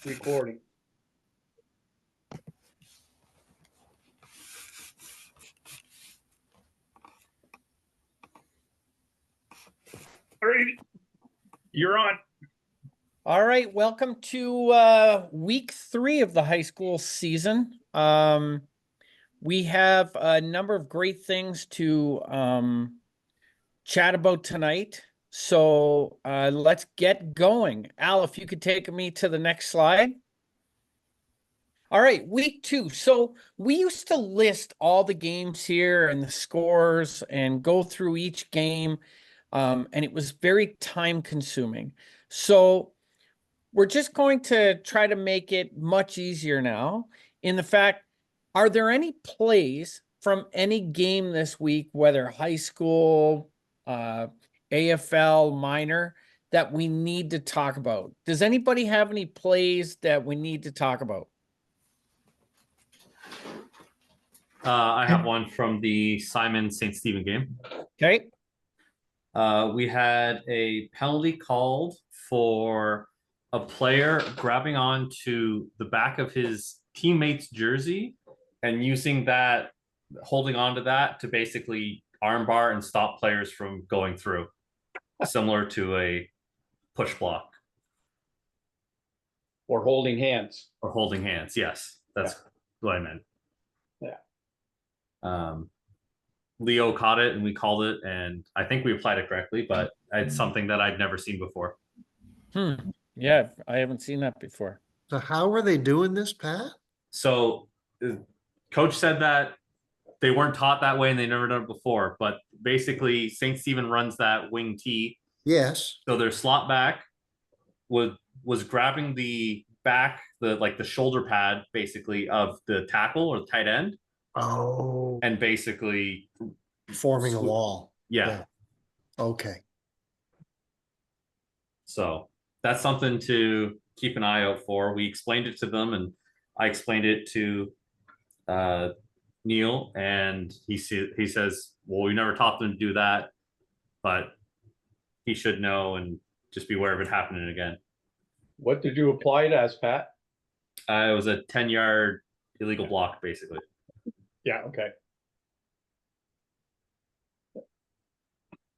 Recording. All right, you're on. All right, welcome to week 3 of the high school season. We have a number of great things to chat about tonight. So let's get going. Al, if you could take me to the next slide. All right, week 2. So we used to list all the games here and the scores and go through each game, and it was very time consuming. So we're just going to try to make it much easier now in the fact, are there any plays from any game this week, whether high school, AFL, minor, that we need to talk about? Does anybody have any plays that we need to talk about? I have one from the Simon St. Stephen game. Okay. We had a penalty called for a player grabbing onto the back of his teammate's jersey and using that, holding onto that to basically armbar and stop players from going through, similar to a push block. Or holding hands. Or holding hands, yes. That's what I meant. Yeah. Leo caught it and we called it, and I think we applied it correctly, but it's something that I'd never seen before. Yeah, I haven't seen that before. So how are they doing this, Pat? So coach said that they weren't taught that way and they never done it before, but basically St. Stephen runs that wing T. Yes. So their slot back was grabbing the back, the shoulder pad basically of the tackle or the tight end. Oh. And basically Forming a wall. Yeah. Okay. So that's something to keep an eye out for. We explained it to them, and I explained it to Neil, and he says, well, we never taught them to do that, but he should know and just be aware of it happening again. What did you apply it as, Pat? It was a 10-yard illegal block, basically. Yeah, okay.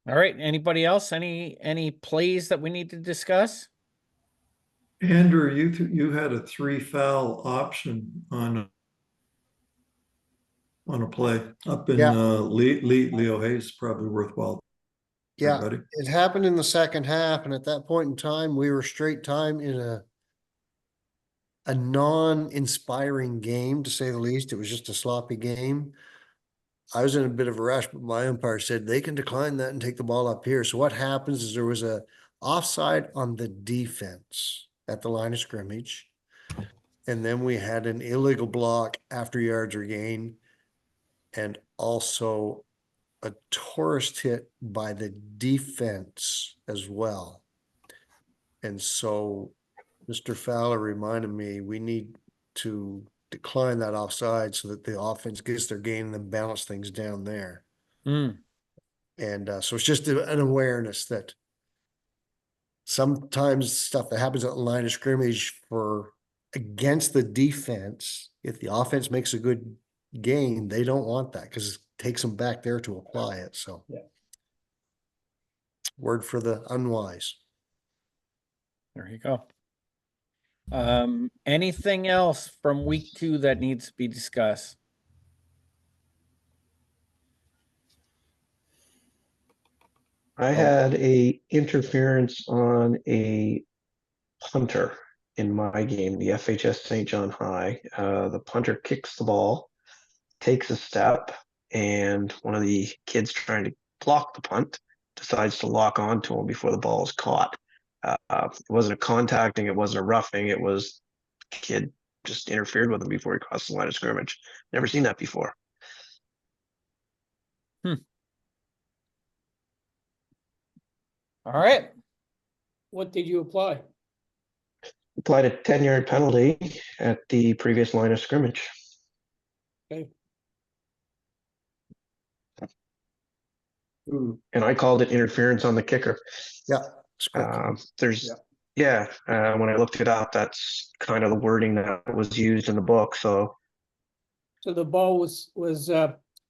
All right, anybody else? Any plays that we need to discuss? Andrew, you had a 3 foul option on a play up in Leo Hayes, probably worthwhile. Yeah, Everybody. it happened in the second half, and at that point in time, we were straight time in a non-inspiring game, to say the least. It was just a sloppy game. I was in a bit of a rush, but my umpire said they can decline that and take the ball up here. So what happens is there was a offside on the defense at the line of scrimmage. And then we had an illegal block after yards were gained, and also a tourist hit by the defense as well. And so Mr. Fowler reminded me we need to decline that offside so that the offense gets their gain and then balance things down there. And so it's just an awareness that sometimes stuff that happens at the line of scrimmage for against the defense, if the offense makes a good gain, they don't want that because it takes them back there to apply it. So word for the unwise. There you go. Anything else from week 2 that needs to be discussed? I had a interference on a punter in my game, the FHS St. John High. The punter kicks the ball, takes a step, and one of the kids trying to block the punt decides to lock onto him before the ball is caught. It wasn't a contacting, it wasn't a roughing, it was kid just interfered with him before he crossed the line of scrimmage. Never seen that before. All right. What did you apply? Applied a 10-yard penalty at the previous line of scrimmage. Okay. And I called it interference on the kicker. Yeah. There's Yeah, when I looked it up, that's kind of the wording that was used in the book. So So the ball was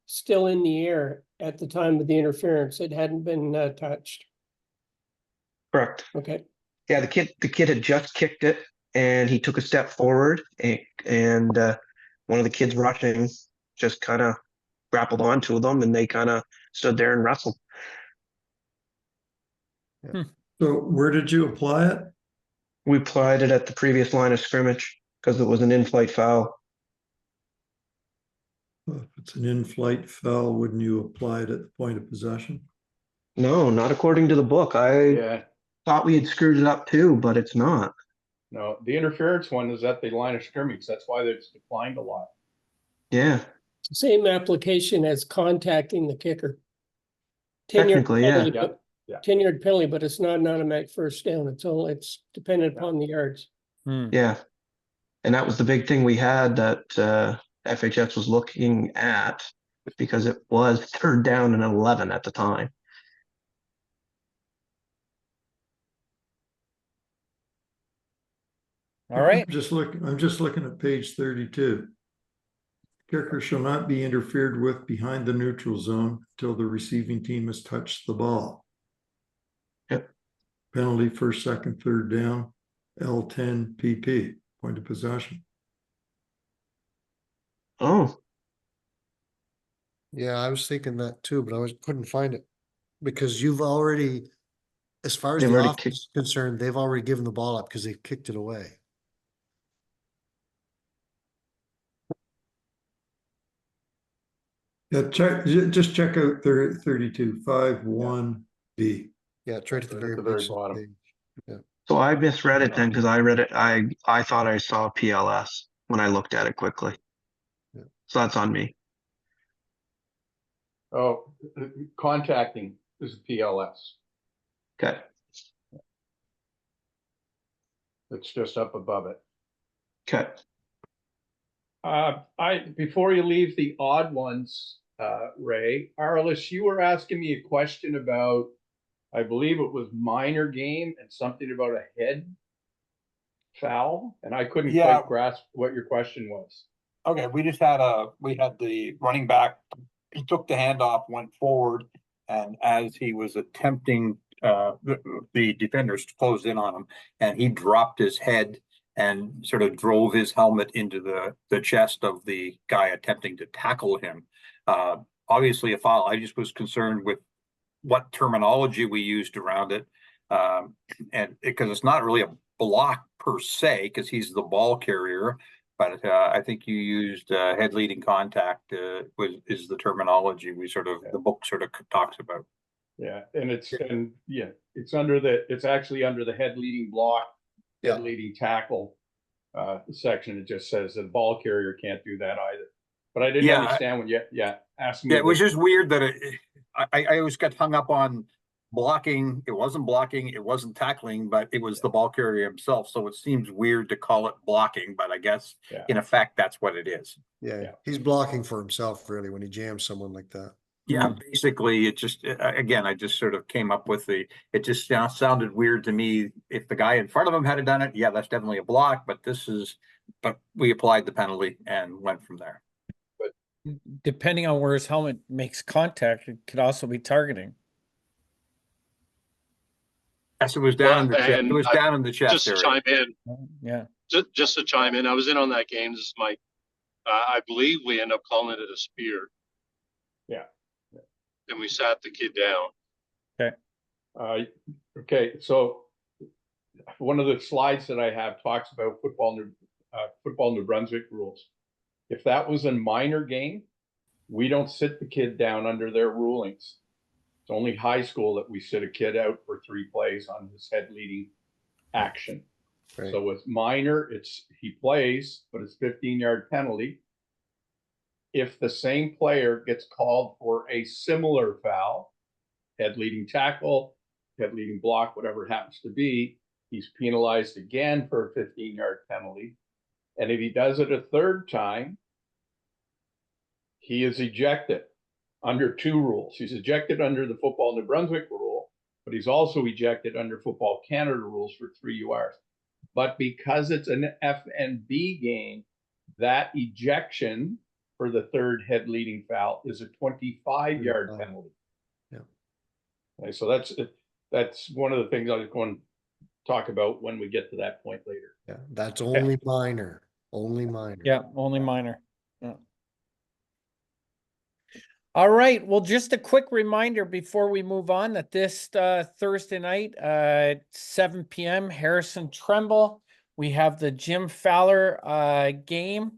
still in the air at the time of the interference. It hadn't been touched. correct. Okay. Yeah, the kid had just kicked it, and he took a step forward, and one of the kids rushing just kind of grappled onto them, and they kind of stood there and wrestled. So where did you apply it? We applied it at the previous line of scrimmage because it was an in-flight foul. If it's an in-flight foul, wouldn't you apply it at the point of possession? No, not according to the book. I Yeah, thought we had screwed it up too, but it's not. no, the interference one is at the line of scrimmage. That's why it's declined a lot. Yeah, Same application as contacting the kicker. 10-yard technically, yeah. penalty, Yeah, but yeah. 10-yard penalty, but it's not an automatic first down. It's dependent Yeah. upon the yards. Yeah. And that was the big thing we had that FHS was looking at because it was 3rd down and 11 at the time. All right. I'm just looking at page 32. Kicker shall not be interfered with behind the neutral zone until the receiving team has touched the ball. Yep. Penalty first, second, 3rd down, L10 PP, point of possession. Oh, Yeah, I was thinking that too, but couldn't find it. Because you've already, as far as They've the already offense is concerned, they've already given the ball up because they kicked it away. Yeah, just check out 32, 5-1B. Yeah, it's right at the Right very at the very bottom. bottom. so I misread it then because I read it. I thought I saw PLS when I looked at it quickly. Yeah. So that's on me. Oh, contacting is PLS. Okay. It's just up above it. Okay. Before you leave the odd ones, Ray, Arliss, you were asking me a question about, I believe it was minor game and something about a head foul, and I couldn't Yeah. quite grasp what your question was. Okay, we had the running back, he took the handoff, went forward, and as he was attempting, the defenders closed in on him, and he dropped his head and sort of drove his helmet into the chest of the guy attempting to tackle him. Obviously a foul. I just was concerned with what terminology we used around it. And because it's not really a block per se, because he's the ball carrier. But I think you used head leading contact is the terminology the book sort of talks about. Yeah, and it's actually under the head leading block, head leading tackle section. It just says the ball carrier can't do that either. But I didn't understand when you asked me. Yeah, it was just weird that I always got hung up on blocking. It wasn't blocking, it wasn't tackling, but it was the ball carrier himself. So it seems weird to call it blocking, but I guess in effect that's what it is. Yeah, he's blocking for himself really when he jams someone like that. Yeah, basically it just, again, I just sort of came up with it just sounded weird to me. If the guy in front of him had done it, yeah, that's definitely a block, but we applied the penalty and went from there. Depending on where his helmet makes contact, it could also be targeting. Yes, it was down in the chest. and It was down in the chest Just to area. chime in, Yeah. just to chime in, I was in on that game. This is Mike. I believe we end up calling it a spear. Yeah. And we sat the kid down. Okay, so one of the slides that I have talks about football New Brunswick rules. If that was a minor game, we don't sit the kid down under their rulings. It's only high school that we sit a kid out for 3 plays on his head leading action. Right. So with minor, he plays, but it's 15-yard penalty. If the same player gets called for a similar foul, head leading tackle, head leading block, whatever it happens to be, he's penalized again for a 15-yard penalty. And if he does it a 3rd time, he is ejected under 2 rules. He's ejected under the Football New Brunswick rule, but he's also ejected under Football Canada rules for 3 URs. But because it's an FNB game, that ejection for the third head leading foul is a 25-yard penalty. Yeah. Okay, so that's one of the things I was going to talk about when we get to that point later. Yeah, that's only minor, only minor. Yeah, only minor. Yeah. All right. Well, just a quick reminder before we move on that this Thursday night, 7 p.m., Harrison Tremble, we have the Jim Fowler game.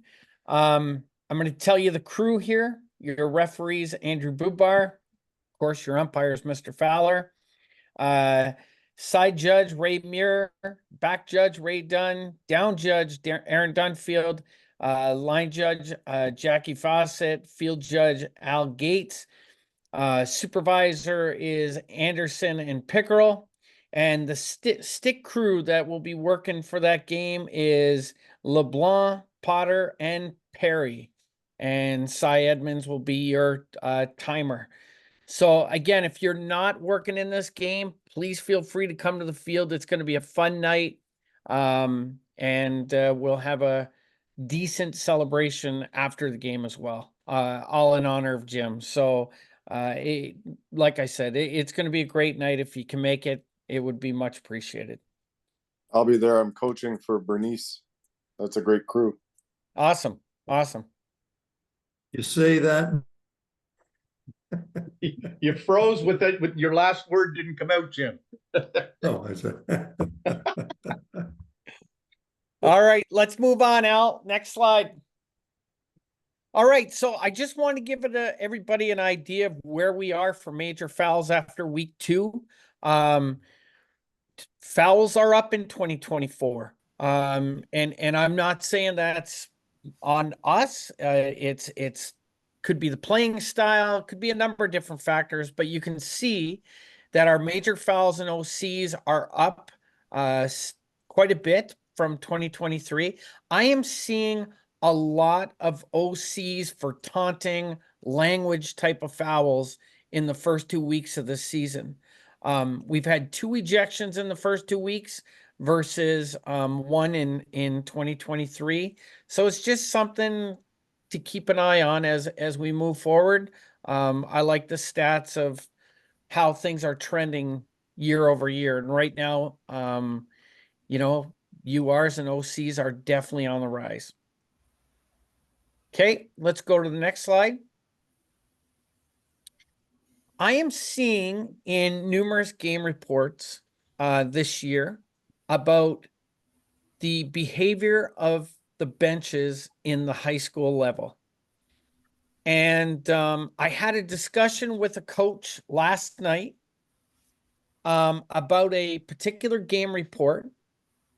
I'm going to tell you the crew here. Your referees, Andrew Bubar. Of course, your umpires, Mr. Fowler. Side judge, Ray Muir. Back judge, Ray Dunn. Down judge, Aaron Dunfield. Line judge, Jackie Fawcett. Field judge, Al Gates. Supervisor is Anderson and Pickerel. And the stick crew that will be working for that game is LeBlanc, Potter, and Perry. And Cy Edmonds will be your timer. So again, if you're not working in this game, please feel free to come to the field. It's going to be a fun night. And we'll have a decent celebration after the game as well, all in honor of Jim. So like I said, it's going to be a great night. If you can make it, it would be much appreciated. I'll be there. I'm coaching for Bernice. That's a great crew. Awesome. Awesome. You say that. You froze with that, with your last word didn't come out, Jim. Oh, I said. All right, let's move on, Al. Next slide. All right, so I just want to give everybody an idea of where we are for major fouls after week 2. Fouls are up in 2024. And I'm not saying that's on us. It's could be the playing style, could be a number of different factors, but you can see that our major fouls and OCs are up quite a bit from 2023. I am seeing a lot of OCs for taunting language type of fouls in the first 2 weeks of the season. We've had 2 ejections in the first 2 weeks versus 1 in 2023. So it's just something to keep an eye on as we move forward. I like the stats of how things are trending year over year. And right now, URs and OCs are definitely on the rise. Okay, let's go to the next slide. I am seeing in numerous game reports this year about the behavior of the benches in the high school level. And I had a discussion with a coach last night about a particular game report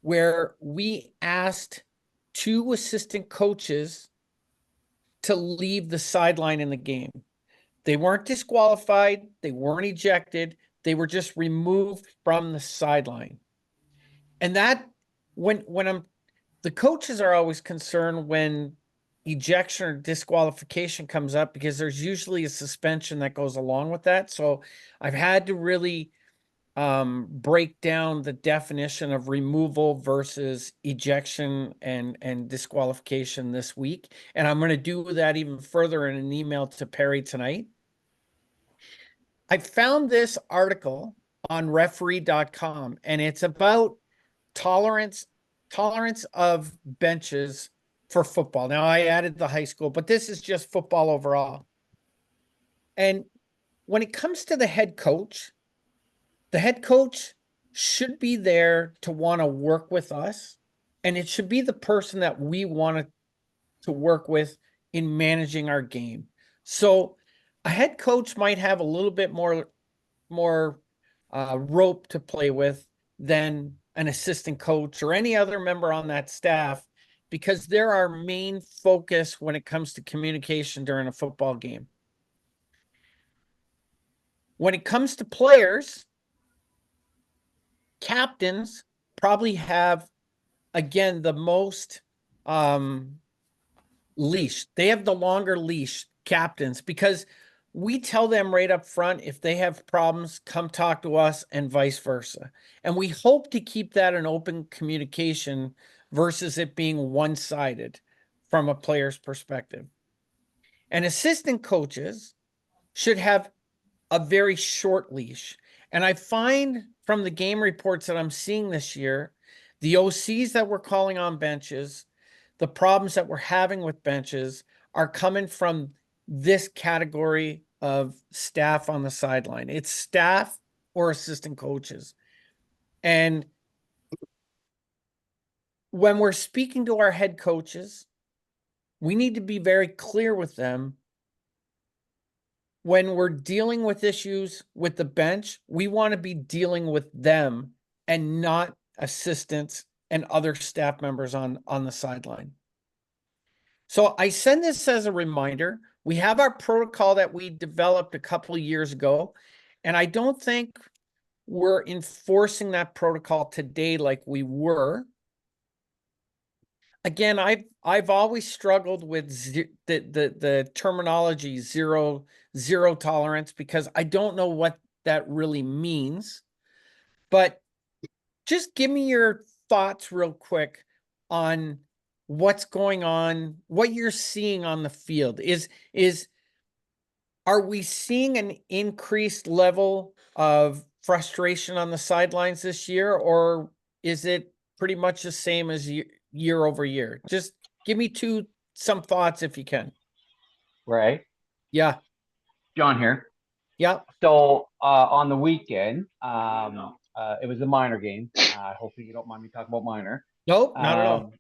where we asked 2 assistant coaches to leave the sideline in the game. They weren't disqualified. They weren't ejected. They were just removed from the sideline. And that the coaches are always concerned when ejection or disqualification comes up because there's usually a suspension that goes along with that. So I've had to really break down the definition of removal versus ejection and disqualification this week. And I'm going to do that even further in an email to Perry tonight. I found this article on referee.com, and it's about tolerance of benches for football. Now I added the high school, but this is just football overall. And when it comes to the head coach should be there to want to work with us. And it should be the person that we want to work with in managing our game. So a head coach might have a little bit more rope to play with than an assistant coach or any other member on that staff, because they're our main focus when it comes to communication during a football game. When it comes to players, captains probably have, again, the most leash. They have the longer leash, captains, because we tell them right up front, if they have problems, come talk to us and vice versa. And we hope to keep that an open communication versus it being one-sided from a player's perspective. And assistant coaches should have a very short leash. And I find from the game reports that I'm seeing this year, the OCs that we're calling on benches, the problems that we're having with benches are coming from this category of staff on the sideline. It's staff or assistant coaches. And when we're speaking to our head coaches, we need to be very clear with them. When we're dealing with issues with the bench, we want to be dealing with them and not assistants and other staff members on the sideline. So I send this as a reminder. We have our protocol that we developed a couple of years ago, and I don't think we're enforcing that protocol today like we were. Again, I've always struggled with the terminology zero tolerance, because I don't know what that really means. But just give me your thoughts real quick on what's going on, what you're seeing on the field. Are we seeing an increased level of frustration on the sidelines this year, or is it pretty much the same as year over year? Just give me some thoughts if you can. Ray, Yeah. John here. Yeah. So on the weekend, it was a minor game. Hopefully you don't mind me talking about minor. Nope, not at all.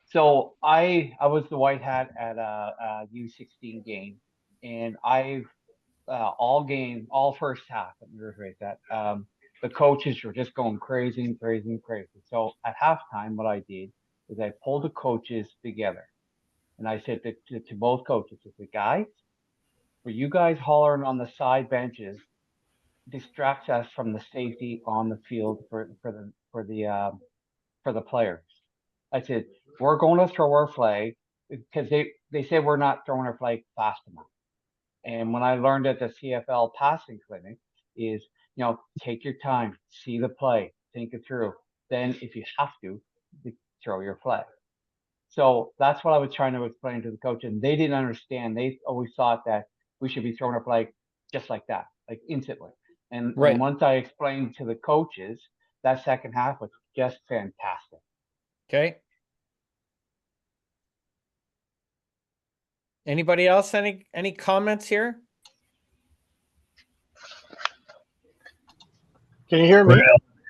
So I was the white hat at a U16 game, and I've all first half, let me reiterate that. The coaches were just going crazy and crazy and crazy. So at halftime, what I did is I pulled the coaches together, and I said to both coaches, I said, guys, for you guys hollering on the side benches distracts us from the safety on the field for the players. I said, we're going to throw our flag, because they said we're not throwing our flag fast enough. And when I learned at the CFL passing clinic is, take your time, see the play, think it through. Then if you have to, throw your flag. So that's what I was trying to explain to the coach, and they didn't understand. They always thought that we should be throwing our flag just like that, like instantly. And once I explained to the coaches, that second half was just fantastic. Okay. Anybody else? Any comments here? Can you hear me?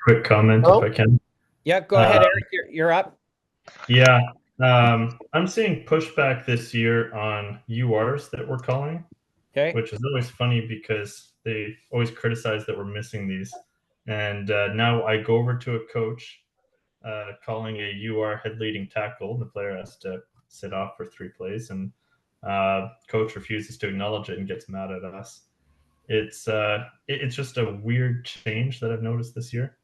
Quick comment if I can. Yeah, go ahead, Eric. You're up. Yeah. I'm seeing pushback this year on URs that we're calling. Okay. Which is always funny because they always criticize that we're missing these. And now I go over to a coach calling a UR head leading tackle. The player has to sit off for 3 plays, and coach refuses to acknowledge it and gets mad at us. It's just a weird change that I've noticed this year.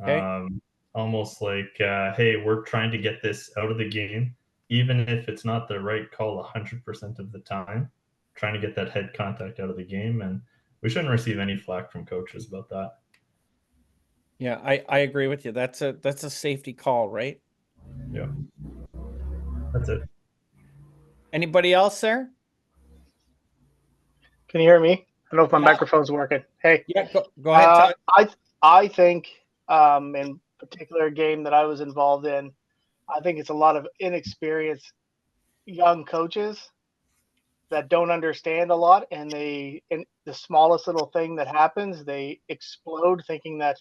Okay. Almost like, hey, we're trying to get this out of the game, even if it's not the right call 100% of the time. Trying to get that head contact out of the game, and we shouldn't receive any flack from coaches about that. Yeah, I agree with you. That's a safety call, right? Yeah. That's it. Anybody else there? Can you hear me? I don't know if my microphone's working. Hey. Yeah, go ahead. I think in particular game that I was involved in, I think it's a lot of inexperienced young coaches that don't understand a lot, and the smallest little thing that happens, they explode thinking that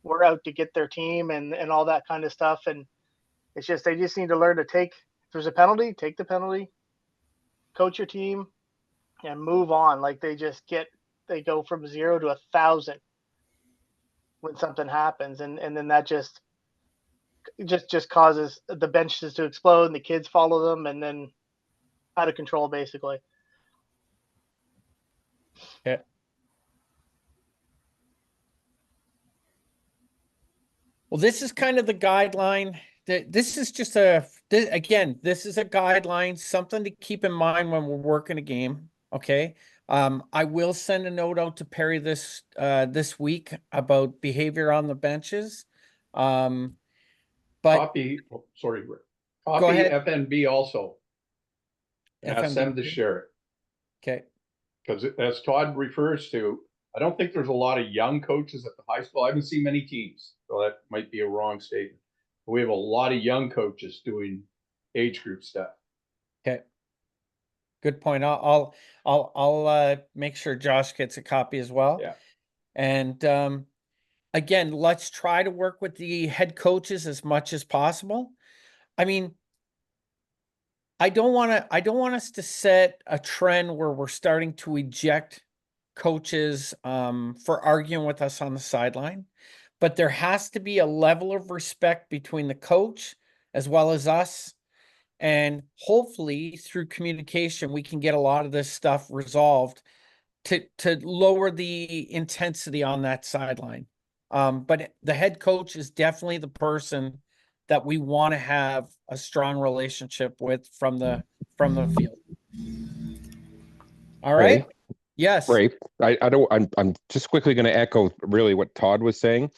we're out to get their team and all that kind of stuff. And it's just, they just need to learn to take, if there's a penalty, take the penalty, coach your team, and move on. Like they go from 0 to 1,000 when something happens. And then that just causes the benches to explode and the kids follow them, and then out of control, basically. Yeah. Well, this is kind of the guideline. This is just this is a guideline, something to keep in mind when we're working a game. Okay. I will send a note out to Perry this week about behavior on the benches. But Copy, sorry, Rick. Copy ahead. FNB also. Ask them to FNB. share it. Okay. Because as Todd refers to, I don't think there's a lot of young coaches at the high school. I haven't seen many teams, so that might be a wrong statement. But we have a lot of young coaches doing age group stuff. Okay. Good point. I'll make sure Josh gets a copy as well. Yeah. And again, let's try to work with the head coaches as much as possible. I mean, I don't want us to set a trend where we're starting to eject coaches for arguing with us on the sideline, but there has to be a level of respect between the coach as well as us. And hopefully through communication, we can get a lot of this stuff resolved to lower the intensity on that sideline. But the head coach is definitely the person that we want to have a strong relationship with from the field. All right. Ray, Yes. Ray, I'm just quickly going to echo really what Todd was saying,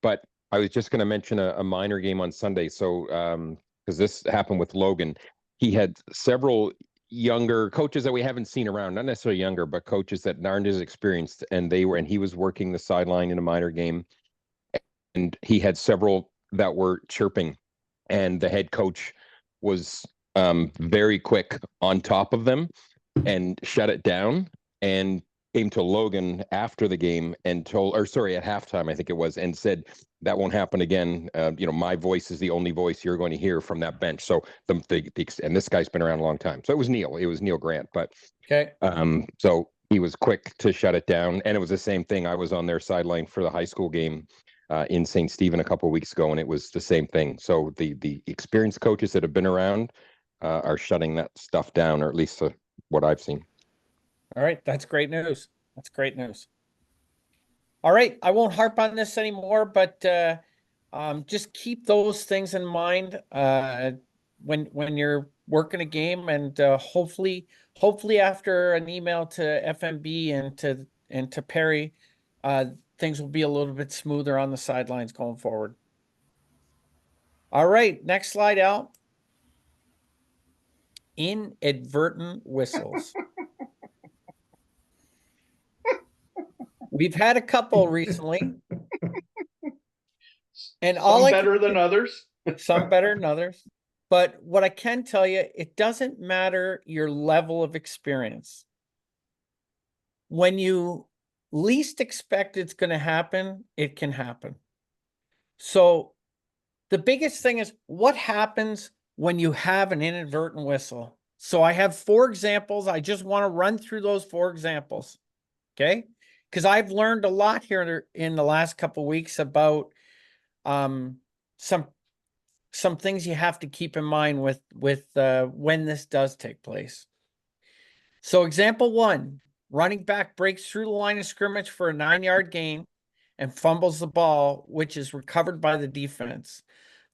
but I was just going to mention a minor game on Sunday. So, because this happened with Logan, he had several younger coaches that we haven't seen around, not necessarily younger, but coaches that aren't as experienced, and he was working the sideline in a minor game, and he had several that were chirping, and the head coach was very quick on top of them and shut it down, and came to Logan after the game and at halftime, I think it was, and said, that won't happen again. My voice is the only voice you're going to hear from that bench. So and this guy's been around a long time. So it was Neil Grant, but okay. So he was quick to shut it down. And it was the same thing. I was on their sideline for the high school game in St. Stephen a couple of weeks ago, and it was the same thing. So the experienced coaches that have been around are shutting that stuff down, or at least what I've seen. All right. That's great news. That's great news. All right. I won't harp on this anymore, but just keep those things in mind when you're working a game, and hopefully after an email to FMB and to Perry, things will be a little bit smoother on the sidelines going forward. All right. Next slide, Al. Inadvertent whistles. We've had a couple recently, and some better than others. Some better than others. But what I can tell you, it doesn't matter your level of experience. When you least expect it's going to happen, it can happen. So the biggest thing is, what happens when you have an inadvertent whistle? So I have 4 examples. I just want to run through those 4 examples. Okay. Because I've learned a lot here in the last couple of weeks about some things you have to keep in mind with when this does take place. So example 1, running back breaks through the line of scrimmage for a 9-yard gain and fumbles the ball, which is recovered by the defense.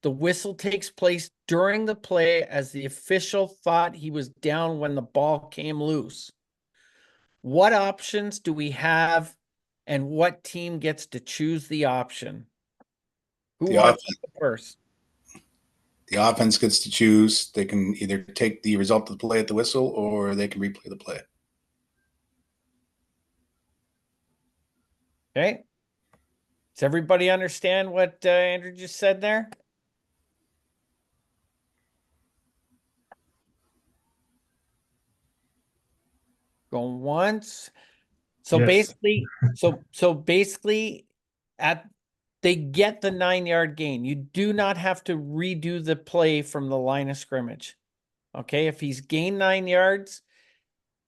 The whistle takes place during the play as the official thought he was down when the ball came loose. What options do we have, and what team gets to choose the option? Who wants to go first? The offense gets to choose. They can either take the result of the play at the whistle, or they can replay the play. Okay. Does everybody understand what Andrew just said there? Going once. So Yes. basically, they get the 9-yard gain. You do not have to redo the play from the line of scrimmage. Okay, if he's gained 9 yards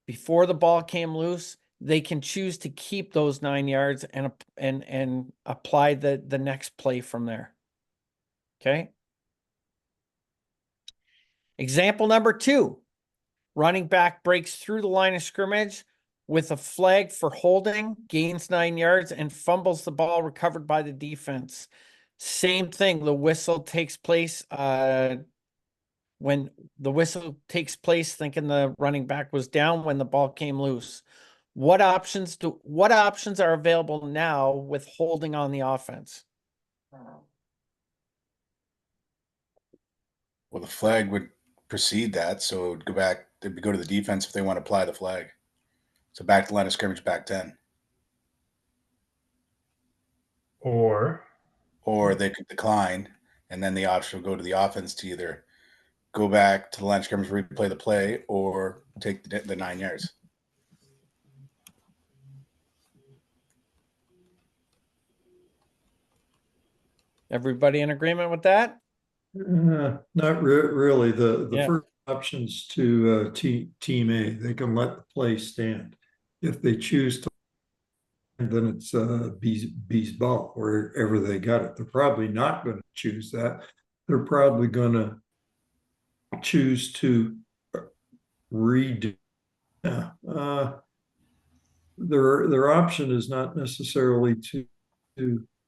before the ball came loose, they can choose to keep those 9 yards and apply the next play from there. Okay. Example number 2, running back breaks through the line of scrimmage with a flag for holding, gains 9 yards, and fumbles the ball recovered by the defense. Same thing. The whistle takes place when the whistle takes place, thinking the running back was down when the ball came loose. What options are available now with holding on the offense? Well, the flag would precede that, so it would go back. They'd go to the defense if they want to apply the flag. So back to the line of scrimmage, back 10. Or They could decline, and then the option will go to the offense to either go back to the line of scrimmage, replay the play, or take the 9 yards. Everybody in agreement with that? Not really. The Yeah. first options to team A, they can let the play stand. If they choose to, then it's B's ball wherever they got it. They're probably not going to choose that. They're probably going to choose to redo. Their option is not necessarily to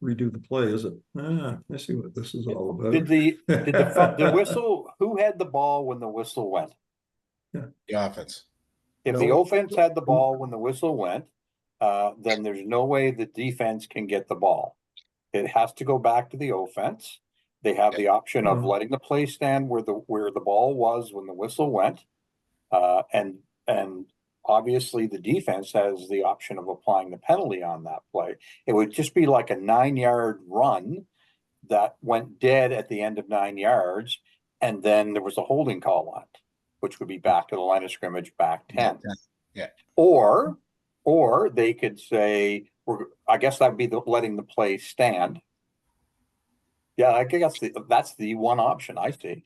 redo the play, is it? I see what this is all about. Did the whistle? Who had the ball when the whistle went? The offense. If the offense had the ball when the whistle went, then there's no way the defense can get the ball. It has to go back to the offense. They have the option of letting the play stand where the ball was when the whistle went, and obviously the defense has the option of applying the penalty on that play. It would just be like a 9-yard run that went dead at the end of 9 yards, and then there was a holding call on it, which would be back to the line of scrimmage, back 10. Yeah. Or they could say, I guess that would be letting the play stand. Yeah, I guess that's the one option I see.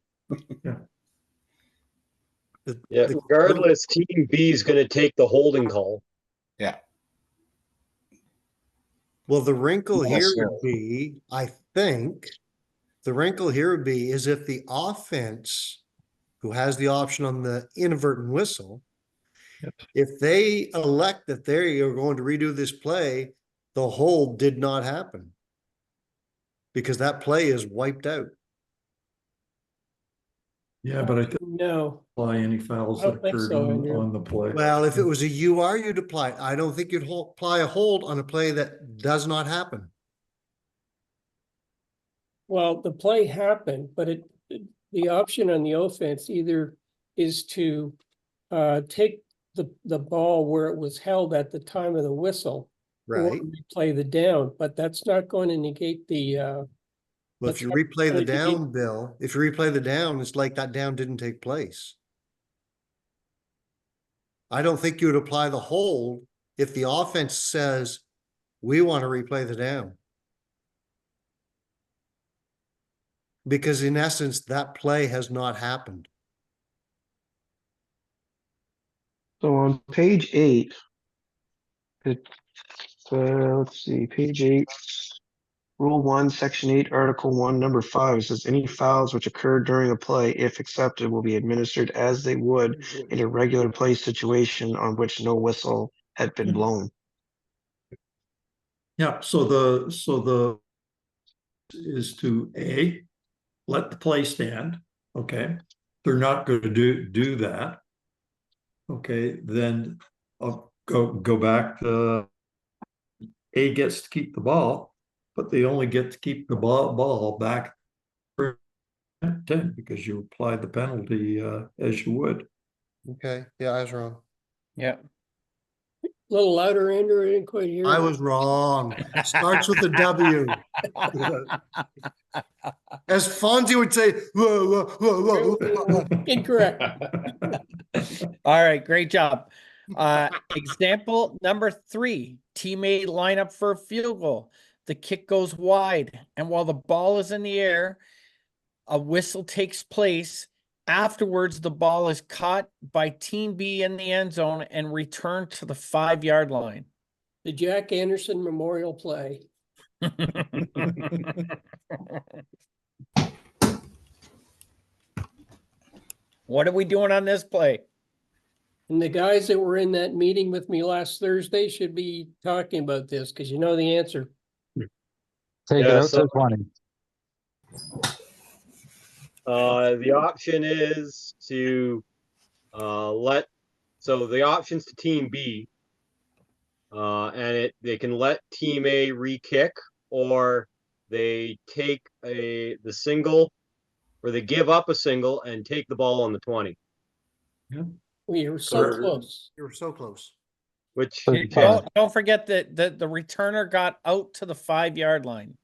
Yeah, regardless, Team B is going to take the holding call. Yeah. Well, the wrinkle here Yes, would be, I think, the wrinkle here would be is if the offense, who has the option on the inadvertent whistle, if they elect that they are going to redo this play, the hold did not happen because that play is wiped out. Yeah, but I think No, apply any fouls I that don't think occurred so, Andrew. on the play. Well, if it was a UR, you'd apply it. I don't think you'd apply a hold on a play that does not happen. Well, the play happened, but the option on the offense either is to take the ball where it was held at the time of the whistle, Right. or replay the down, but that's not going to negate the Well, if you replay the down, Bill, if you replay the down, it's like that down didn't take place. I don't think you would apply the hold if the offense says, we want to replay the down. Because in essence, that play has not happened. So on page 8, let's see, page 8, Rule 1, Section 8, Article 1, Number 5, it says any fouls which occur during a play, if accepted, will be administered as they would in a regular play situation on which no whistle had been blown. Yeah, so the is to A, let the play stand. Okay. They're not going to do that. Okay, then I'll go back to A gets to keep the ball, but they only get to keep the ball back 10 because you applied the penalty as you would. Okay, yeah, I was wrong. Yeah. A little louder, Andrew, I didn't quite hear. I was wrong. Starts with a W. As Fonzie would say, whoa, whoa, whoa, whoa. Incorrect. All right, great job. Example number 3, teammate line up for a field goal. The kick goes wide, and while the ball is in the air, a whistle takes place. Afterwards, the ball is caught by Team B in the end zone and returned to the 5-yard line. The Jack Anderson Memorial Play. What are we doing on this play? And the guys that were in that meeting with me last Thursday should be talking about this because you know the answer. Take it out to 20. The option is to the options to Team B and they can let team A re-kick, or they take the single, or they give up a single and take the ball on the 20. We were so close. You were so close. Which Don't forget that the returner got out to the 5-yard line.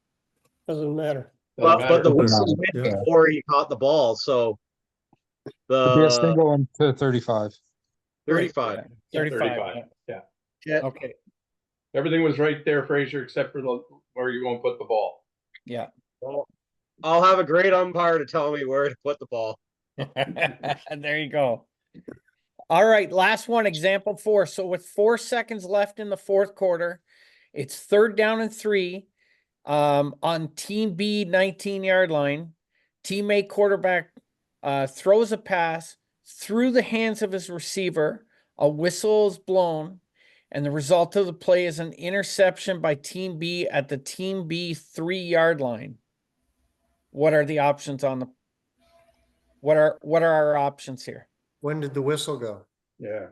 Doesn't matter. but the Doesn't whistle matter, went yeah. before he caught the ball, so It'd be a the single into 35. 35. 35. Yeah. Yeah. Okay. Everything was right there, Fraser, except for where you won't put the ball. Yeah. Well, I'll have a great umpire to tell me where to put the ball. There you go. All right, last one, example 4. So with 4 seconds left in the 4th quarter, it's 3rd down and 3 on team B 19-yard line. Team A quarterback throws a pass through the hands of his receiver. A whistle is blown, and the result of the play is an interception by team B at the team B 3-yard line. What are the options on the what are our options here? When did the whistle go? Yeah.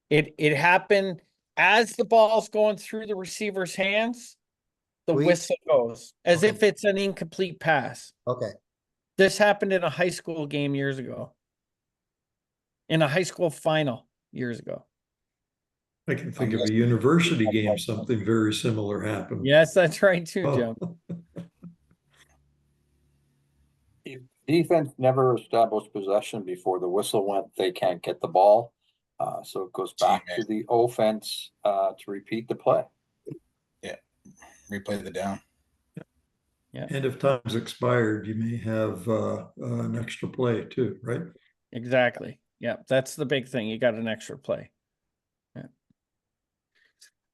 It happened as the ball's going through the receiver's hands. The Sweet. whistle goes as Okay. if it's an incomplete pass. Okay. This happened in a high school game years ago. In a high school final years ago. I can think of a university game, something very similar happened. Yes, that's right too, Jim. If defense never established possession before the whistle went, they can't get the ball. So it goes back to the offense to repeat the play. Yeah, replay the down. Yeah. And if time's expired, you may have an extra play too, right? Exactly. Yeah, that's the big thing. You got an extra play. Yeah.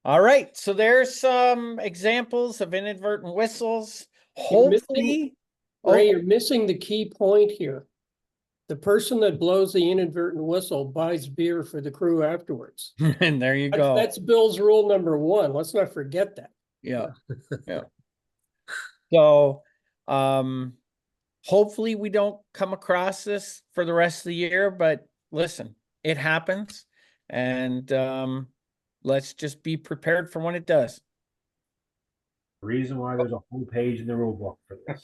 All right, so there's some examples of inadvertent whistles. Hopefully, Ray, you're missing the key point here. The person that blows the inadvertent whistle buys beer for the crew afterwards. And there you go. That's Bill's rule number 1. Let's not forget that. Yeah. Yeah. So, hopefully we don't come across this for the rest of the year, but listen, it happens, and let's just be prepared for when it does. Reason why there's a whole page in the rule book for this.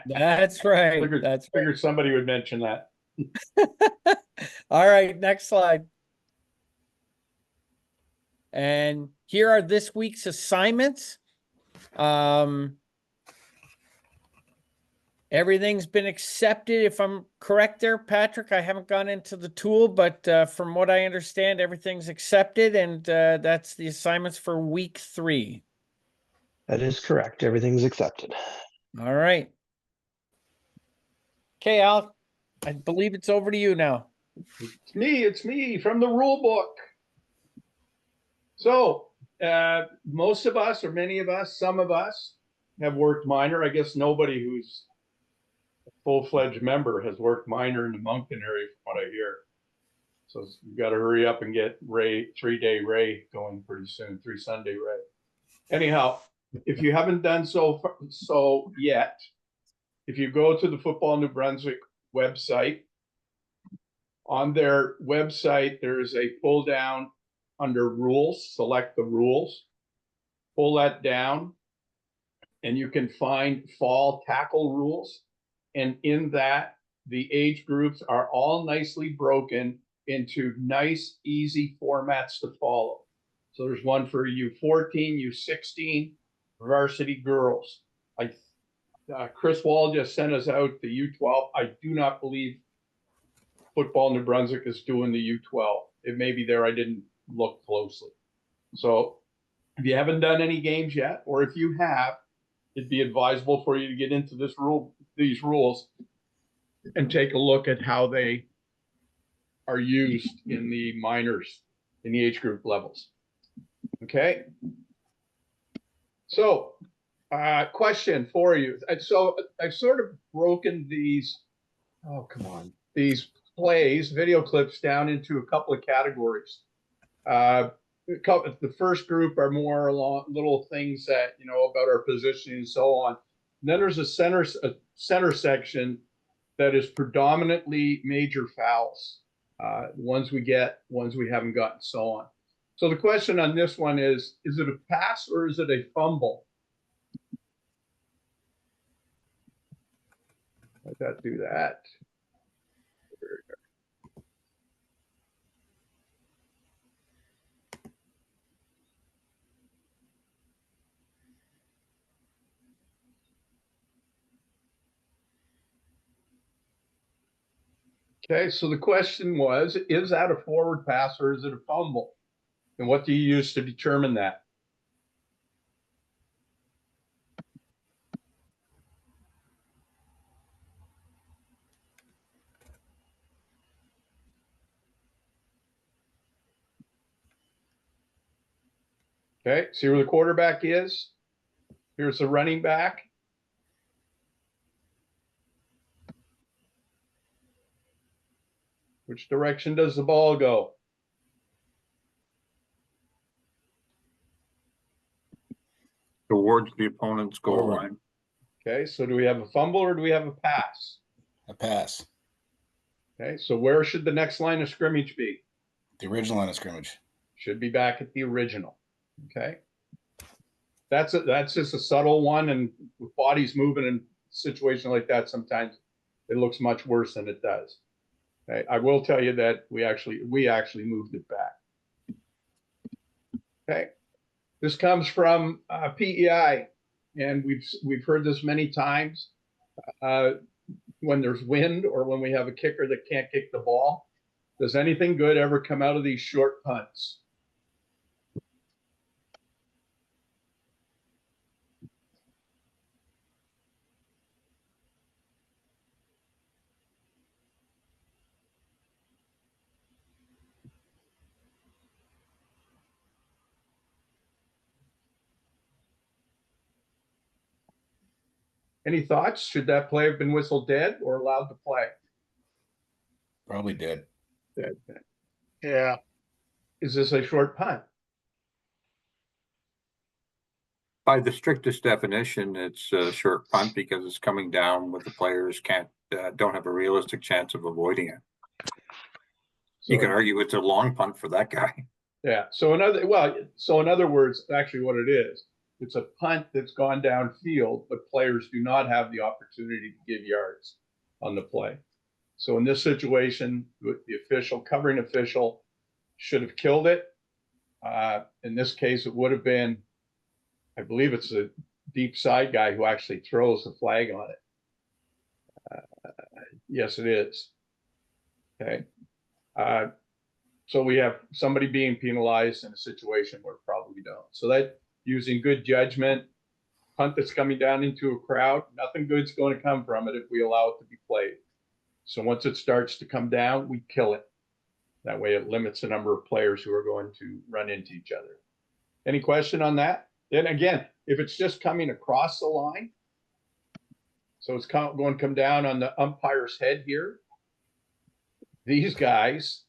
That's right. Figured somebody would mention that. All right, next slide. And here are this week's assignments. Everything's been accepted. If I'm correct there, Patrick, I haven't gone into the tool, but from what I understand, everything's accepted, and that's the assignments for week 3. That is correct. Everything's accepted. All right. Okay, Al, I believe it's over to you now. It's me from the rule book. So most of us, or many of us, some of us have worked minor. I guess nobody who's a full-fledged member has worked minor in the Moncton area, from what I hear. So you've got to hurry up and get Ray, 3-day Ray going pretty soon, 3 Sunday Ray. Anyhow, if you haven't done so yet, if you go to the Football New Brunswick website, on their website, there is a pull down under rules, select the rules, pull that down, and you can find fall tackle rules. And in that, the age groups are all nicely broken into nice, easy formats to follow. So there's one for U14, U16, varsity girls. Chris Wall just sent us out the U12. I do not believe Football New Brunswick is doing the U12. It may be there. I didn't look closely. So if you haven't done any games yet, or if you have, it'd be advisable for you to get into these rules and take a look at how they are used in the minors, in the age group levels. Okay. So question for you. So I've sort of broken these, these plays, video clips down into a couple of categories. The first group are more along little things that, about our positioning and so on. And then there's a center section that is predominantly major fouls. Ones we get, ones we haven't gotten, so on. So the question on this one is it a pass or is it a fumble? Let that do that. Okay, so the question was, is that a forward pass or is it a fumble? And what do you use to determine that? Okay, see where the quarterback is? Here's the running back. Which direction does the ball go? Towards the opponent's goal line. Okay, so do we have a fumble or do we have a pass? A pass. Okay, so where should the next line of scrimmage be? The original line of scrimmage. Should be back at the original. Okay. That's just a subtle one, and with bodies moving in a situation like that, sometimes it looks much worse than it does. Okay, I will tell you that we actually moved it back. Okay, this comes from PEI, and we've heard this many times. When there's wind or when we have a kicker that can't kick the ball, does anything good ever come out of these short punts? Any thoughts? Should that play have been whistled dead or allowed to play? Probably dead. Dead. Yeah. Is this a short punt? By the strictest definition, it's a short punt because it's coming down with the players don't have a realistic chance of avoiding it. You can argue it's a long punt for that guy. Yeah. So in other words, actually what it is, it's a punt that's gone downfield, but players do not have the opportunity to give yards on the play. So in this situation, the covering official should have killed it. In this case, it would have been, I believe it's a deep side guy who actually throws the flag on it. Yes, it is. Okay. So we have somebody being penalized in a situation where probably don't. So that, using good judgment, punt that's coming down into a crowd, nothing good's going to come from it if we allow it to be played. So once it starts to come down, we kill it. That way it limits the number of players who are going to run into each other. Any question on that? Then again, if it's just coming across the line, so it's going to come down on the umpire's head here, these guys,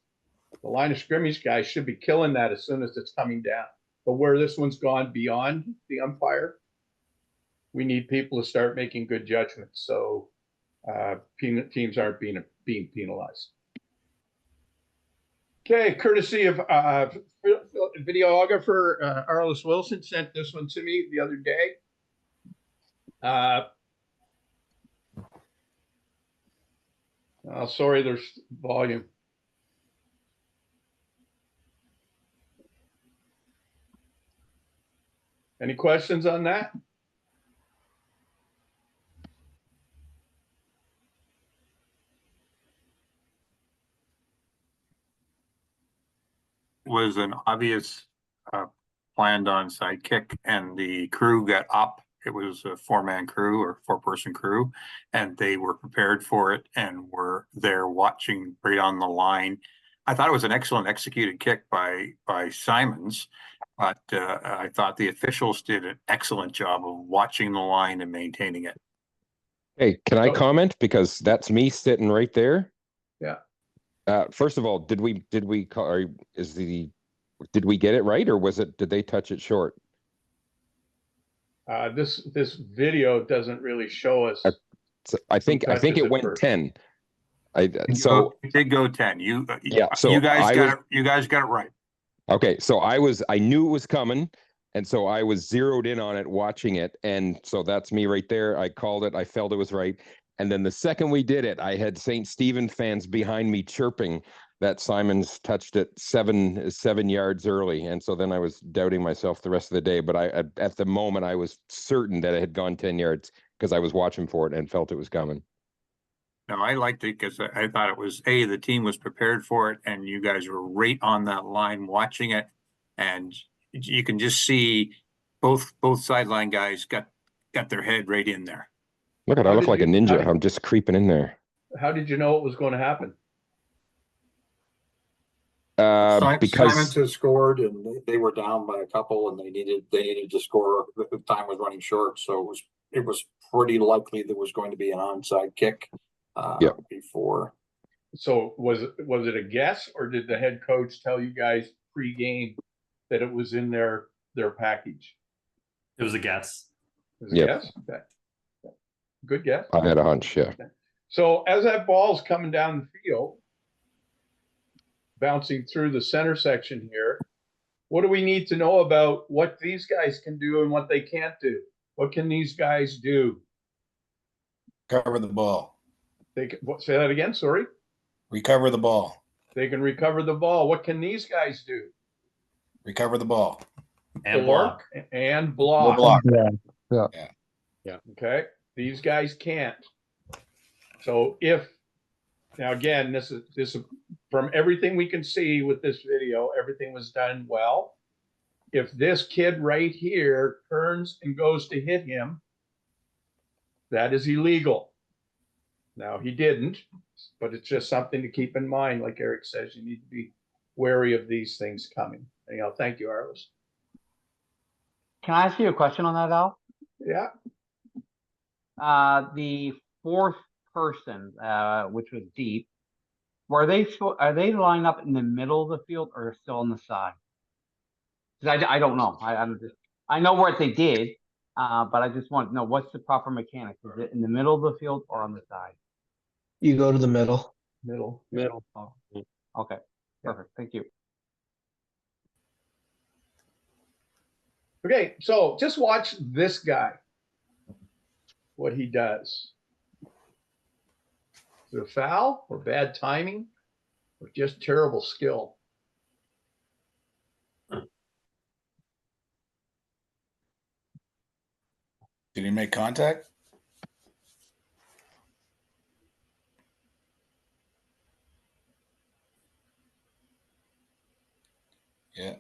the line of scrimmage guys, should be killing that as soon as it's coming down. But where this one's gone beyond the umpire, we need people to start making good judgments so teams aren't being penalized. Okay, courtesy of videographer Arliss Wilson sent this one to me the other day. Sorry, there's volume. Any questions on that? Was an obvious planned onside kick, and the crew got up. It was a four-man crew or four-person crew, and they were prepared for it and were there watching right on the line. I thought it was an excellent executed kick by Simons, but I thought the officials did an excellent job of watching the line and maintaining it. Hey, can I comment? Because that's me sitting right there. Yeah. First of all, did we get it right, or did they touch it short? This video doesn't really show us. I think it went first. 10. It did go 10. You yeah. So you guys got it right. Okay, so I knew it was coming, and so I was zeroed in on it, watching it, and so that's me right there. I called it. I felt it was right, and then the second we did it, I had St. Stephen fans behind me chirping that Simons touched it 7 yards early, and so then I was doubting myself the rest of the day. But at the moment, I was certain that it had gone 10 yards because I was watching for it and felt it was coming. No, I liked it because I thought it was the team was prepared for it, and you guys were right on that line watching it, and you can just see both sideline guys got their head right in there. Look at I look like a ninja. I'm just creeping in there. How did you know it was going to happen? Because Simons had scored, and they were down by a couple, and they needed to score. The time was running short, so it was pretty likely there was going to be an onside kick before. So was it a guess, or did the head coach tell you guys pre-game that it was in their package? It was a guess. It was a guess? Okay. Good guess. I had a hunch, yeah. So as that ball's coming down the field, bouncing through the center section here, what do we need to know about what these guys can do and what they can't do? What can these guys do? Cover the ball. They can, say that again, sorry? Recover the ball. They can recover the ball. What can these guys do? Recover the ball. And block. And block. Block. Yeah. Okay. These guys can't. So now again, this is from everything we can see with this video, everything was done well. If this kid right here turns and goes to hit him, that is illegal. Now he didn't, but it's just something to keep in mind. Like Eric says, you need to be wary of these things coming. Anyhow, thank you, Arlis. Can I ask you a question on that, Al? Yeah. The fourth person, which was deep, are they lined up in the middle of the field or still on the side? Because I don't know. I know what they did, but I just want to know what's the proper mechanics. Is it in the middle of the field or on the side? You go to the middle. Middle. Oh, okay. Perfect. Thank you. Okay, so just watch this guy, what he does. Is it a foul or bad timing or just terrible skill? Did he make contact? Yeah.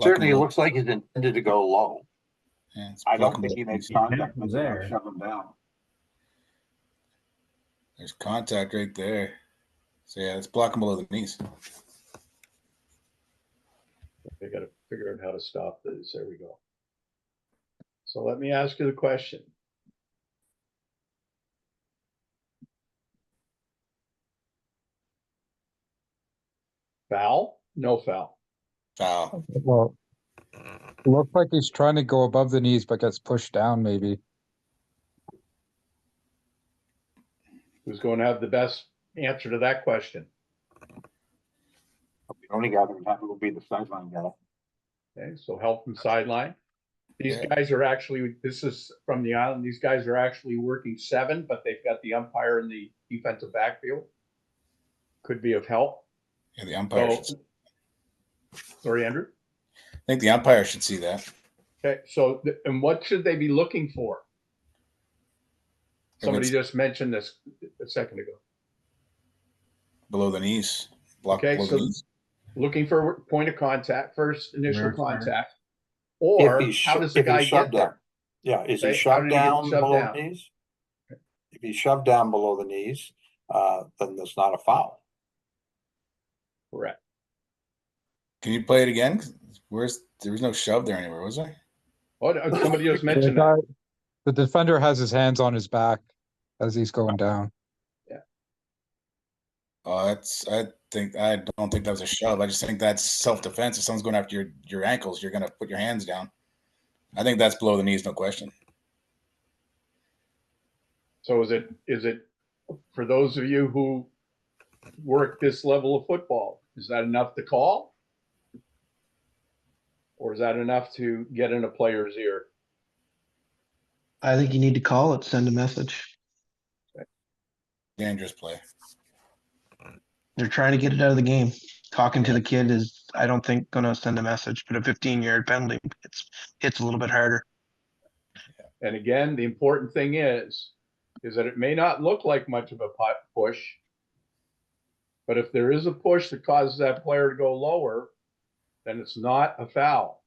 Certainly, it looks like he's intended to go low. Yeah, I don't think he makes contact was with him, there. shove him down. There's contact right there. So yeah, it's blocking below the knees. They got to figure out how to stop this. There we go. So let me ask you the question. Foul? No foul. Foul. Well, it looks like he's trying to go above the knees, but gets pushed down maybe. Who's going to have the best answer to that question? The only guy that would have it will be the sideline guy. Okay, so help from sideline. These guys are actually, this is from the island, these guys are actually working 7, but they've got the umpire in the defensive backfield. Could be of help. Yeah, the umpire. Sorry, Andrew? I think the umpire should see that. Okay, so, and what should they be looking for? Somebody just mentioned this a second ago. Below the knees. Block Okay, below so the knees. looking for point of contact, first initial contact. Or how does the guy get there? Yeah, is he Okay, shoved down below down? the knees? If he's shoved down below the knees, then that's not a foul. Correct. Can you play it again? There was no shove there anywhere, was there? Oh, somebody just mentioned that. The defender has his hands on his back as he's going down. Yeah. Oh, I don't think that was a shove. I just think that's self-defense. If someone's going after your ankles, you're gonna put your hands down. I think that's below the knees, no question. So is it for those of you who work this level of football, is that enough to call? Or is that enough to get in a player's ear? I think you need to call it, send a message. Dangerous play. They're trying to get it out of the game. Talking to the kid is, I don't think, going to send a message, but a 15-yard penalty hits a little bit harder. And again, the important thing is that it may not look like much of a push, but if there is a push that causes that player to go lower, then it's not a foul.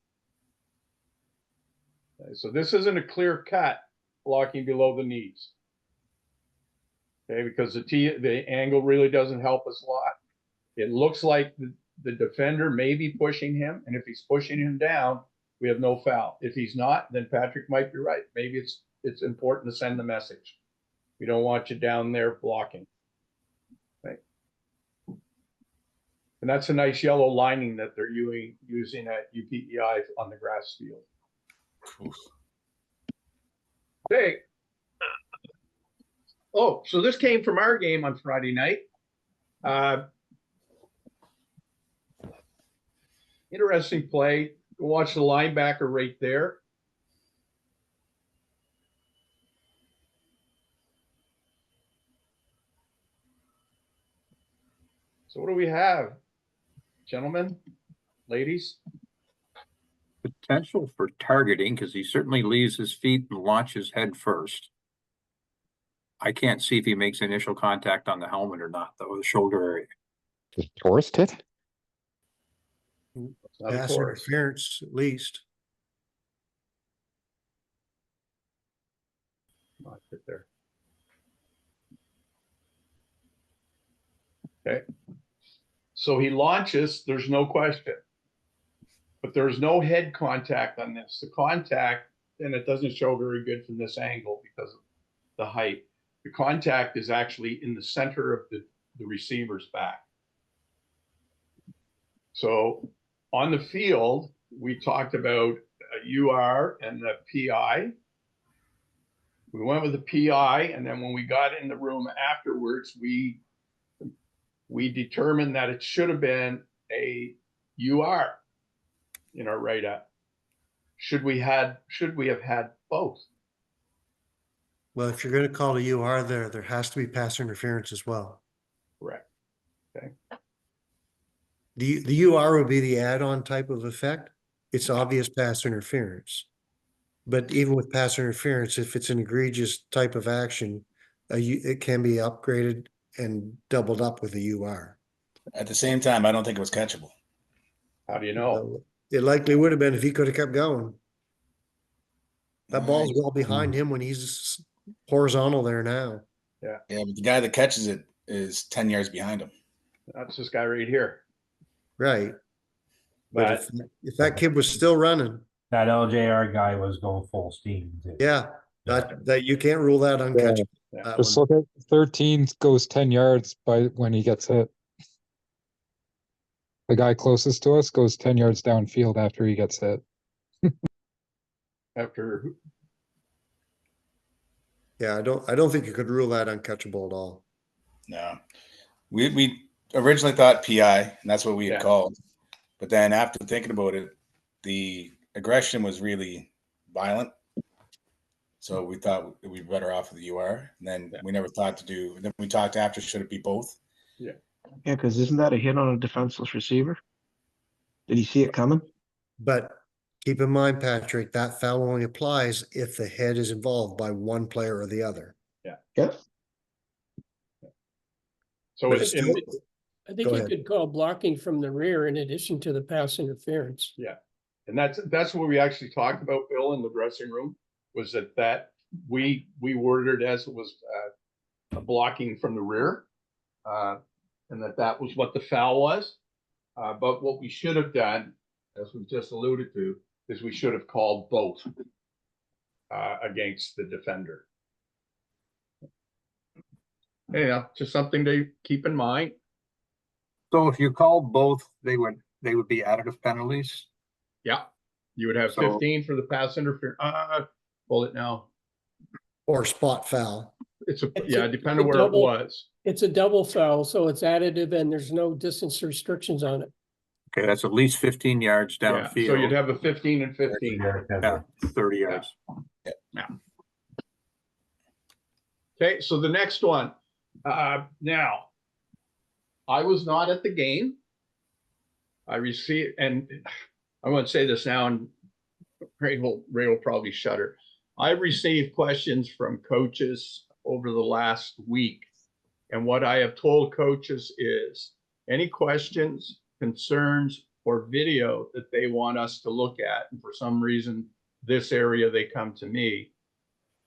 Okay, so this isn't a clear cut blocking below the knees. Okay, because the angle really doesn't help us a lot. It looks like the defender may be pushing him, and if he's pushing him down, we have no foul. If he's not, then Patrick might be right. Maybe it's important to send the message. We don't want you down there blocking. Okay. And that's a nice yellow lining that they're using at UPEI on the grass field. Okay. Oh, so this came from our game on Friday night. Interesting play. Watch the linebacker right there. So what do we have, gentlemen, ladies? Potential for targeting because he certainly leaves his feet and launches head first. I can't see if he makes initial contact on the helmet or not, though, the shoulder area. Just Torst it? Pass interference, at least. Not fit there. Okay. So he launches, there's no question. But there's no head contact on this. The contact, and it doesn't show very good from this angle because of the height. The contact is actually in the center of the receiver's back. So on the field, we talked about a UR and the PI. We went with the PI, and then when we got in the room afterwards, we determined that it should have been a UR in our write-up. Should we have had both? Well, if you're going to call a UR there has to be pass interference as well. Correct. Okay. The UR would be the add-on type of effect. It's obvious pass interference. But even with pass interference, if it's an egregious type of action, it can be upgraded and doubled up with a UR. At the same time, I don't think it was catchable. How do you know? It likely would have been if he could have kept going. That ball's well behind him when he's horizontal there now. Yeah. Yeah, but the guy that catches it is 10 yards behind him. That's this guy right here. Right. But if that kid was still running. That LJR guy was going full steam too. Yeah. That you can't rule that uncatchable. Yeah. Just look at 13 goes 10 yards by when he gets hit. The guy closest to us goes 10 yards downfield after he gets hit. Yeah, I don't think you could rule that uncatchable at all. No. We originally thought PI, and that's what we had called. But then after thinking about it, the aggression was really violent. So we thought we'd be better off with the UR. And then we never thought to do, and then we talked after, should it be both? Yeah. Yeah, because isn't that a hit on a defenseless receiver? Did he see it coming? But keep in mind, Patrick, that foul only applies if the head is involved by one player or the other. Yeah. Yeah. So But it's still, I think you could call blocking from the rear in addition to the pass interference. Yeah. And that's what we actually talked about, Bill, in the dressing room, was that we worded as it was blocking from the rear, and that was what the foul was. But what we should have done, as we just alluded to, is we should have called both against the defender. Yeah, just something to keep in mind. So if you called both, they would be additive penalties. Yeah, you would have 15 for the pass interference. Pull it now. Or spot foul. Depending where it was. It's a double foul, so it's additive and there's no distance restrictions on it. Okay, that's at least 15 yards Yeah, downfield. so you'd have a 15 and 15. Yeah, 30 yards. Yeah. Okay, so the next one. Now, I was not at the game. I received, and I want to say this now, and Ray will probably shudder. I received questions from coaches over the last week. And what I have told coaches is any questions, concerns, or video that they want us to look at, and for some reason, this area, they come to me,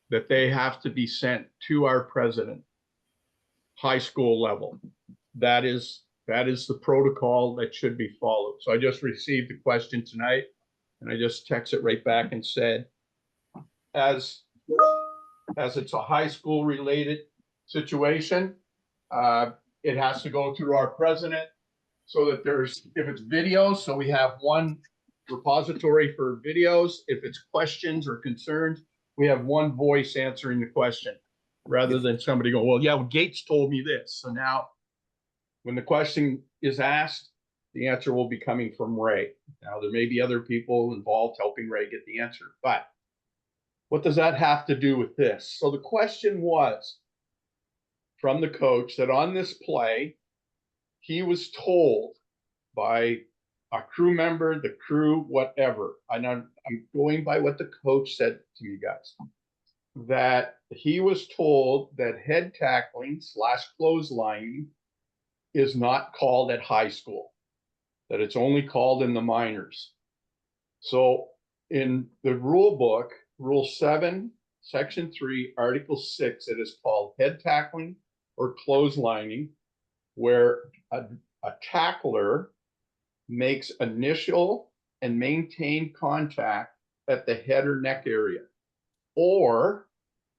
that they have to be sent to our president, high school level. That is the protocol that should be followed. So I just received a question tonight, and I just texted right back and said, as it's a high school related situation, it has to go through our president so that if it's videos, so we have one repository for videos. If it's questions or concerns, we have one voice answering the question rather than somebody going, well, yeah, Gates told me this. So now when the question is asked, the answer will be coming from Ray. Now, there may be other people involved helping Ray get the answer, but what does that have to do with this? So the question was from the coach that on this play, he was told by a crew member, the crew, whatever. I'm going by what the coach said to you guys, that he was told that head tackling / clotheslining is not called at high school, that it's only called in the minors. So in the rule book, Rule 7, Section 3, Article 6, it is called head tackling or clotheslining, where a tackler makes initial and maintained contact at the head or neck area, or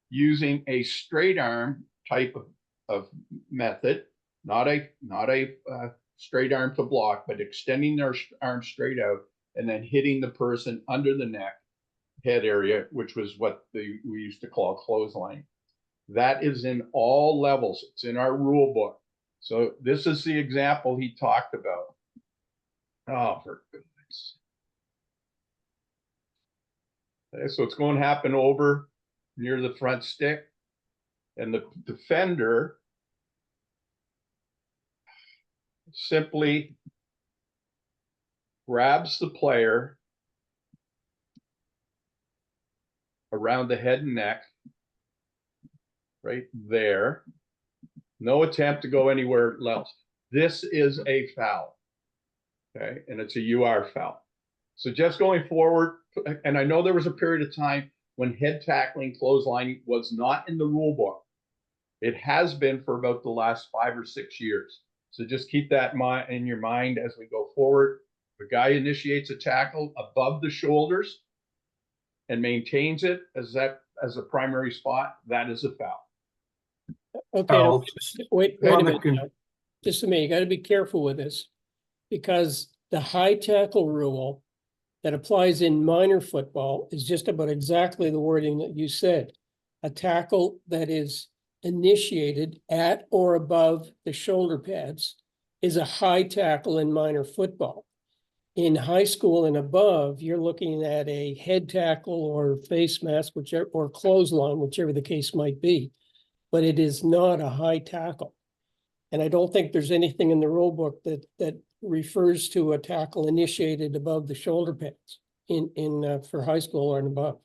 using a straight arm type of method, not a straight arm to block, but extending their arm straight out and then hitting the person under the neck, head area, which was what we used to call clothesline. That is in all levels. It's in our rule book. So this is the example he talked about. Oh, for goodness. Okay, so it's going to happen over near the front stick, and the defender simply grabs the player around the head and neck, right there. No attempt to go anywhere else. This is a foul, okay? And it's a UR foul. So just going forward, and I know there was a period of time when head tackling, clotheslining was not in the rule book. It has been for about the last 5 or 6 years. So just keep that in your mind as we go forward. If a guy initiates a tackle above the shoulders and maintains it as a primary spot, that is a foul. Okay, now, wait a minute. Now. Just a minute, you got to be careful with this, because the high tackle rule that applies in minor football is just about exactly the wording that you said. A tackle that is initiated at or above the shoulder pads is a high tackle in minor football. In high school and above, you're looking at a head tackle or face mask, whichever, or clothesline, whichever the case might be. But it is not a high tackle. And I don't think there's anything in the rule book that refers to a tackle initiated above the shoulder pads for high school or and above.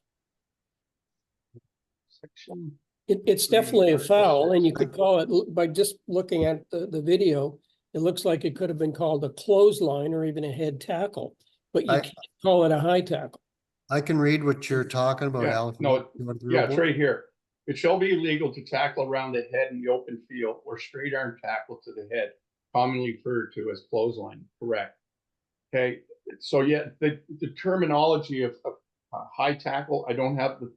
It's definitely a foul, and you could call it, by just looking at the video, it looks like it could have been called a clothesline or even a head tackle, but you can't call it a high tackle. I can read what you're talking about, Yeah, Alex. no, yeah, it's right here. It shall be illegal to tackle around the head in the open field or straight arm tackle to the head, commonly referred to as clothesline. Correct. Okay. So yeah, the terminology of high tackle, I don't have the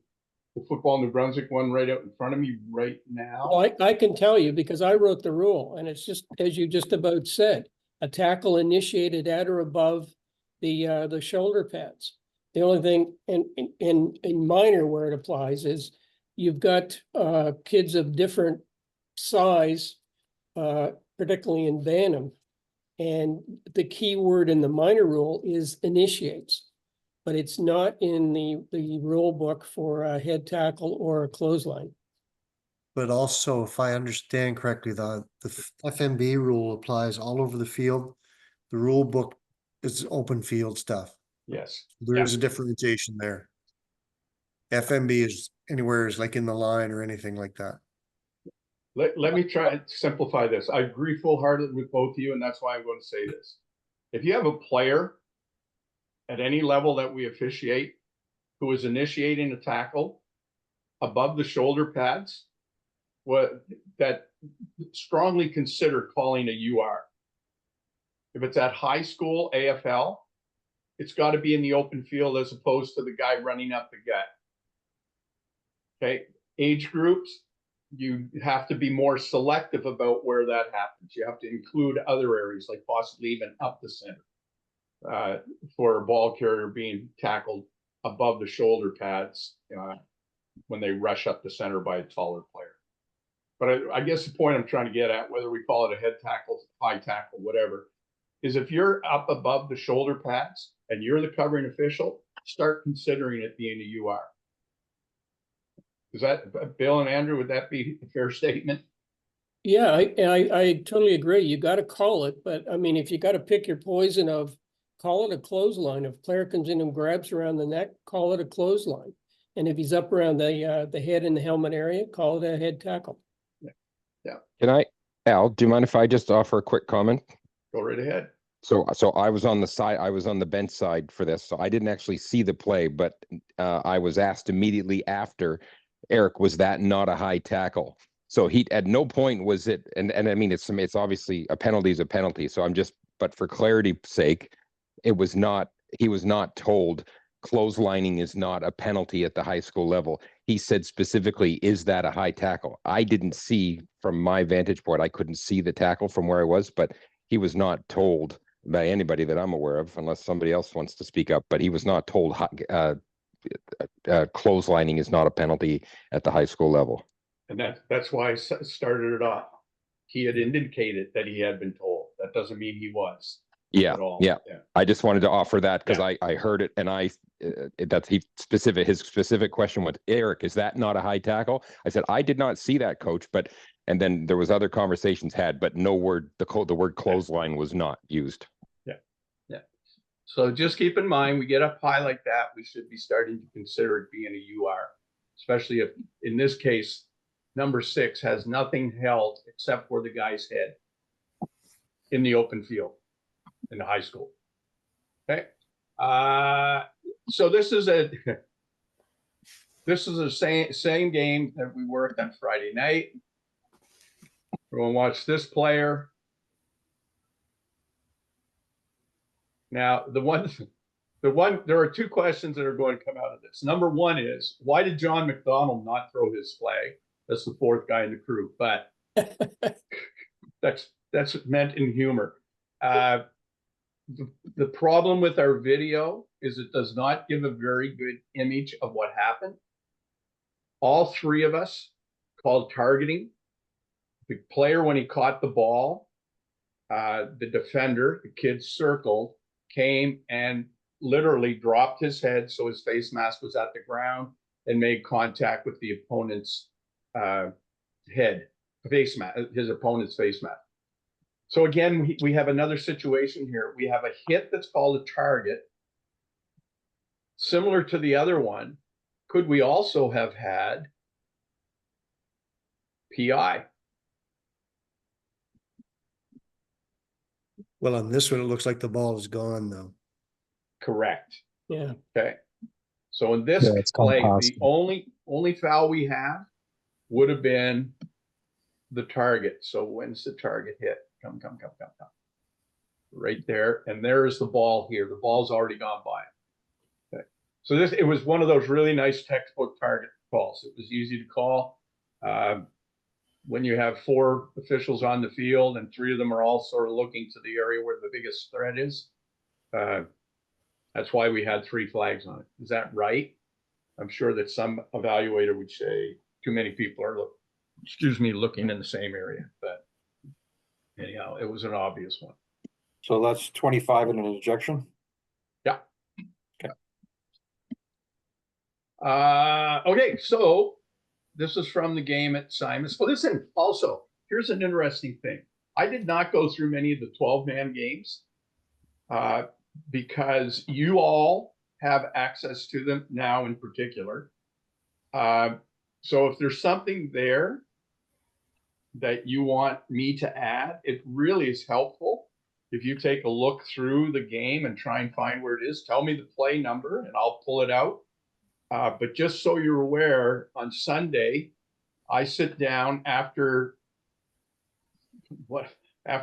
football New Brunswick one right out in front of me right now. Well, I can tell you because I wrote the rule, and it's just as you just about said, a tackle initiated at or above the shoulder pads. The only thing in minor where it applies is you've got kids of different size, particularly in Bantam, And the key word in the minor rule is initiates, but it's not in the rule book for a head tackle or a clothesline. But also, if I understand correctly, the FMB rule applies all over the field. The rule book is open field stuff. Yes. There is a differentiation there. FMB is anywhere is like in the line or anything like that. Let me try and simplify this. I agree full-heartedly with both of you, and that's why I'm going to say this. If you have a player at any level that we officiate who is initiating a tackle above the shoulder pads, that strongly consider calling a UR. If it's at high school AFL, it's got to be in the open field as opposed to the guy running up the gut. Okay, age groups, you have to be more selective about where that happens. You have to include other areas, like possibly even up the center, for a ball carrier being tackled above the shoulder pads when they rush up the center by a taller player. But I guess the point I'm trying to get at, whether we call it a head tackle, high tackle, whatever, is if you're up above the shoulder pads and you're the covering official, start considering it being a UR. Is that, Bill and Andrew, would that be a fair statement? Yeah, I totally agree. You got to call it, but I mean, if you got to pick your poison of, call it a clothesline. If player comes in and grabs around the neck, call it a clothesline. And if he's up around the head and the helmet area, call it a head tackle. Yeah. Can I, Al, do you mind if I just offer a quick comment? Go right ahead. So I was on the side, I was on the bench side for this, so I didn't actually see the play, but I was asked immediately after, Eric, was that not a high tackle? So he, at no point was it, and I mean, it's obviously a penalty is a penalty. So I'm just, but for clarity's sake, it was not, he was not told clotheslining is not a penalty at the high school level. He said specifically, is that a high tackle? I didn't see from my vantage point, I couldn't see the tackle from where I was, but he was not told by anybody that I'm aware of, unless somebody else wants to speak up, but he was not told clotheslining is not a penalty at the high school level. And that's why I started it off. He had indicated that he had been told. That doesn't mean he was. Yeah, at all. yeah. I just wanted to offer that because I heard it, and his specific question was, Eric, is that not a high tackle? I said, I did not see that, coach, but, and then there was other conversations had, but no word, the word clothesline was not used. Yeah. Yeah. So just keep in mind, we get up high like that, we should be starting to consider it being a UR, especially if, in this case, number 6 has nothing held except for the guy's head in the open field in the high school. Okay. So this is the same game that we worked on Friday night. We're going to watch this player. Now, there are 2 questions that are going to come out of this. Number 1 is, why did John McDonald not throw his flag? That's the 4th guy in the crew, but that's meant in humor. The problem with our video is it does not give a very good image of what happened. All 3 of us called targeting. The player, when he caught the ball, the defender, the kid circled, came and literally dropped his head so his face mask was at the ground and made contact with the opponent's head, face mask, his opponent's face mask. So again, we have another situation here. We have a hit that's called a target. Similar to the other one, could we also have had PI? Well, on this one, it looks like the ball is gone, though. Correct. Yeah. Okay. So in this play, the only foul we have would have been the target. So when's the target hit? Come. Right there. And there's the ball here. The ball's already gone by. Okay. So it was one of those really nice textbook target calls. It was easy to call. When you have 4 officials on the field and 3 of them are all sort of looking to the area where the biggest threat is, that's why we had 3 flags on it. Is that right? I'm sure that some evaluator would say too many people are looking in the same area, but anyhow, it was an obvious one. So that's 25 and an ejection. Yeah. Okay, so this is from the game at Simon's. Oh, listen, also, here's an interesting thing. I did not go through many of the 12-man games because you all have access to them now in particular. So if there's something there that you want me to add, it really is helpful. If you take a look through the game and try and find where it is, tell me the play number and I'll pull it out. But just so you're aware, on Sunday, I sit down after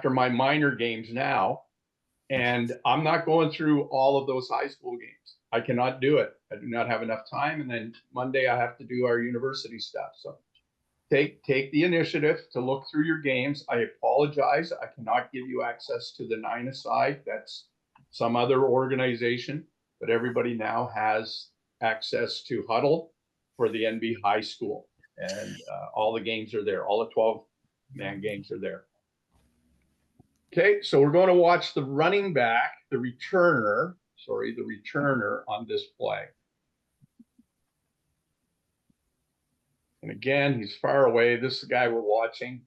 my minor games now, and I'm not going through all of those high school games. I cannot do it. I do not have enough time. And then Monday I have to do our university stuff. So take the initiative to look through your games. I apologize. I cannot give you access to the 9-a-side. That's some other organization, but everybody now has access to Huddle for the NB High School. And all the games are there. All the 12-man games are there. Okay, so we're going to watch the running back, the returner on this play. And again, he's far away. This is the guy we're watching.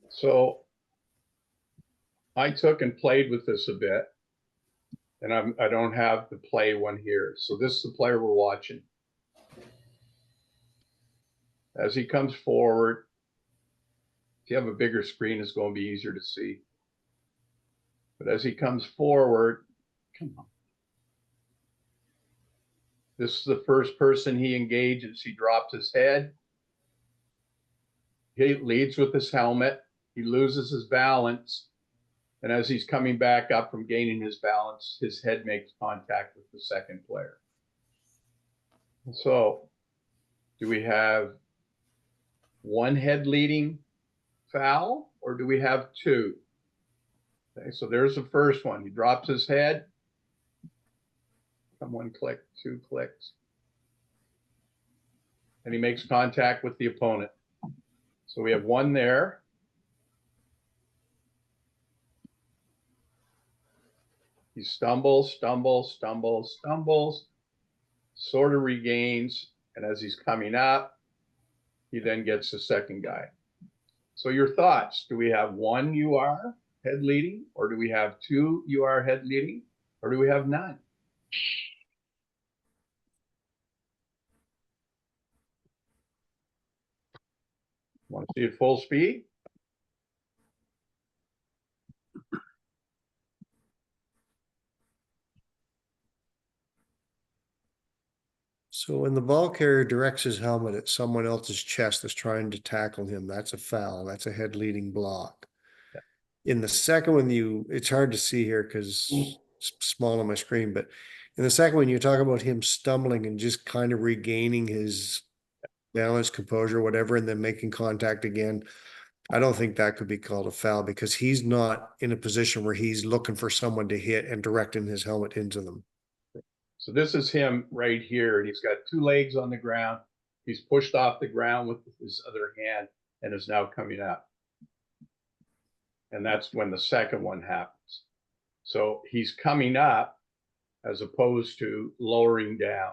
So I took and played with this a bit, and I don't have the play one here. So this is the player we're watching. As he comes forward, if you have a bigger screen, it's going to be easier to see. But as he comes forward, come on. This is the first person he engages. He drops his head. He leads with his helmet. He loses his balance. And as he's coming back up from gaining his balance, his head makes contact with the second player. So do we have one head leading foul or do we have two? Okay, so there's the first one. He drops his head. One click, 2 clicks. And he makes contact with the opponent. So we have one there. He stumbles, sort of regains. And as he's coming up, he then gets the second guy. So your thoughts, do we have one UR head leading, or do we have two UR head leading, or do we have none? Want to see it full speed? So when the ball carrier directs his helmet at someone else's chest that's trying to tackle him, that's a foul. That's a head leading block. Yeah. In the second one, it's hard to see here because it's small on my screen, but in the second one, you talk about him stumbling and just kind of regaining his balance, composure, whatever, and then making contact again. I don't think that could be called a foul because he's not in a position where he's looking for someone to hit and directing his helmet into them. So this is him right here. He's got two legs on the ground. He's pushed off the ground with his other hand and is now coming up. And that's when the second one happens. So he's coming up as opposed to lowering down.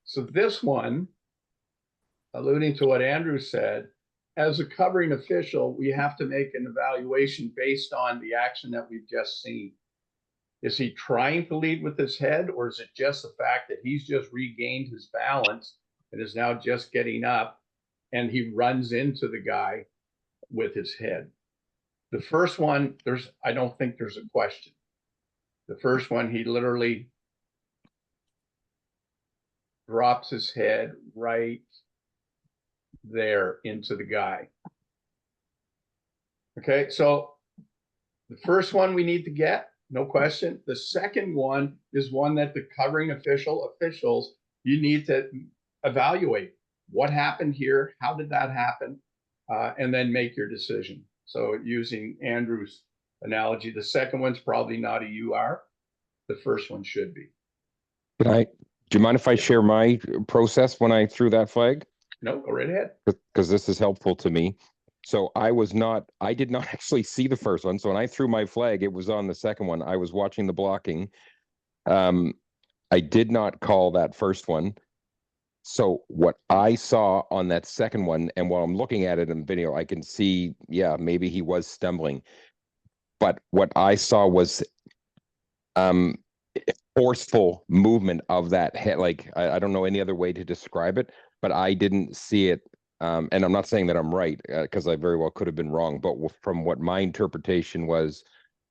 So this one, alluding to what Andrew said, as a covering official, we have to make an evaluation based on the action that we've just seen. Is he trying to lead with his head, or is it just the fact that he's just regained his balance and is now just getting up and he runs into the guy with his head? The first one, I don't think there's a question. The first one, he literally drops his head right there into the guy. Okay, so the first one we need to get, no question. The second one is one that the covering officials, you need to evaluate what happened here, how did that happen, and then make your decision. So using Andrew's analogy, the second one's probably not a UR. The first one should be. Do you mind if I share my process when I threw that flag? No, go right ahead. Because this is helpful to me. So I did not actually see the first one. So when I threw my flag, it was on the second one. I was watching the blocking. I did not call that first one. So what I saw on that second one, and while I'm looking at it in video, I can see, yeah, maybe he was stumbling. But what I saw was forceful movement of that head. Like, I don't know any other way to describe it, but I didn't see it. And I'm not saying that I'm right, because I very well could have been wrong. But from what my interpretation was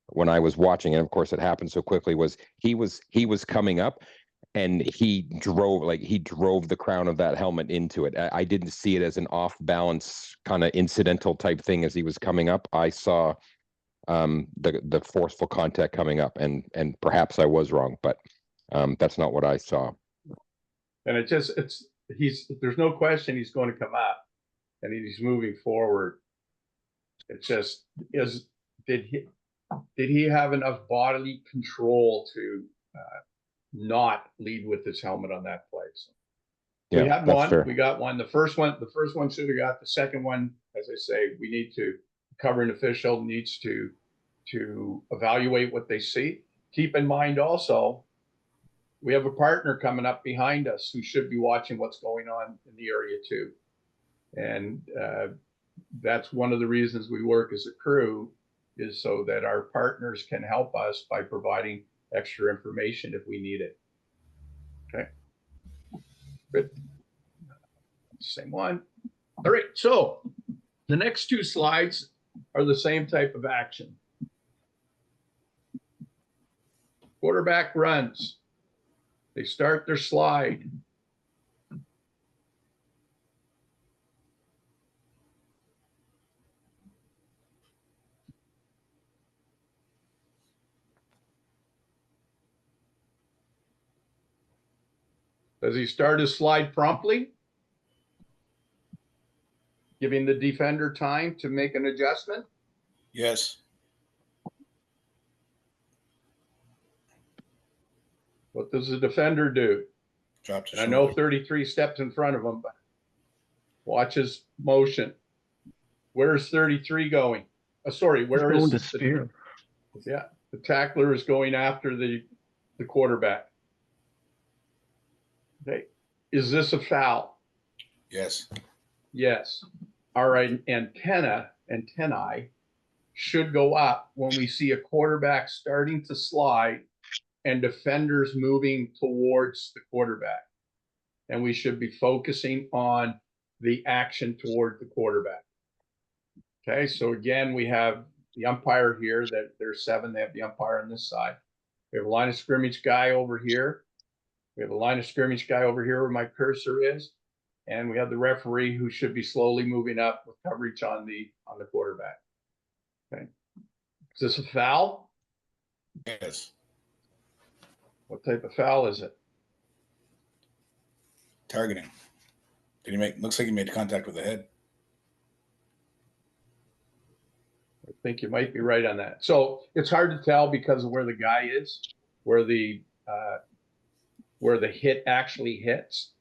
when I was watching, and of course it happened so quickly, was he was coming up and he drove the crown of that helmet into it. I didn't see it as an off balance kind of incidental type thing as he was coming up. I saw the forceful contact coming up, and perhaps I was wrong, but that's not what I saw. And there's no question he's going to come up and he's moving forward. It just did he have enough bodily control to not lead with his helmet on that play? So yeah, we had that's one. fair. We got one. The first one should have got. The second one, as I say, we need to covering official needs to evaluate what they see. Keep in mind also, we have a partner coming up behind us who should be watching what's going on in the area too. And that's one of the reasons we work as a crew, is so that our partners can help us by providing extra information if we need it. Okay. Good. Same one. All right. So the next two slides are the same type of action. Quarterback runs. They start their slide. Does he start his slide promptly, giving the defender time to make an adjustment? Yes. What does the defender do? Drops his And I know shoulder. 33 steps in front of him, but watch his motion. Where's 33 going? Sorry, where is Going to spear. Yeah, the tackler is going after the quarterback. Okay, is this a foul? Yes. Yes. All right, antennae should go up when we see a quarterback starting to slide and defenders moving towards the quarterback. And we should be focusing on the action toward the quarterback. Okay, so again, we have the umpire here, that there's 7, they have the umpire on this side. We have a line of scrimmage guy over here. We have a line of scrimmage guy over here where my cursor is. And we have the referee who should be slowly moving up with coverage on the quarterback. Okay. Is this a foul? Yes. What type of foul is it? Targeting. Looks like he made contact with the head. I think you might be right on that. So it's hard to tell because of where the guy is, where the hit actually hits.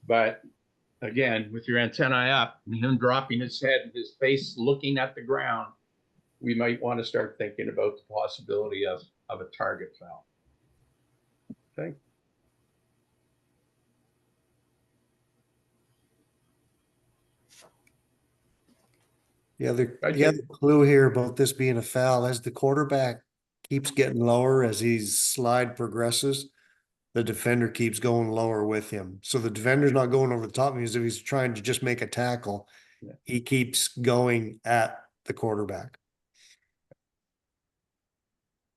But again, with your antennae up and him dropping his head and his face looking at the ground, we might want to start thinking about the possibility of a target foul. Okay. The other clue here about this being a foul, as the quarterback keeps getting lower as his slide progresses, the defender keeps going lower with him. So the defender's not going over the top of him as if he's trying to just make a tackle. Yeah. He keeps going at the quarterback.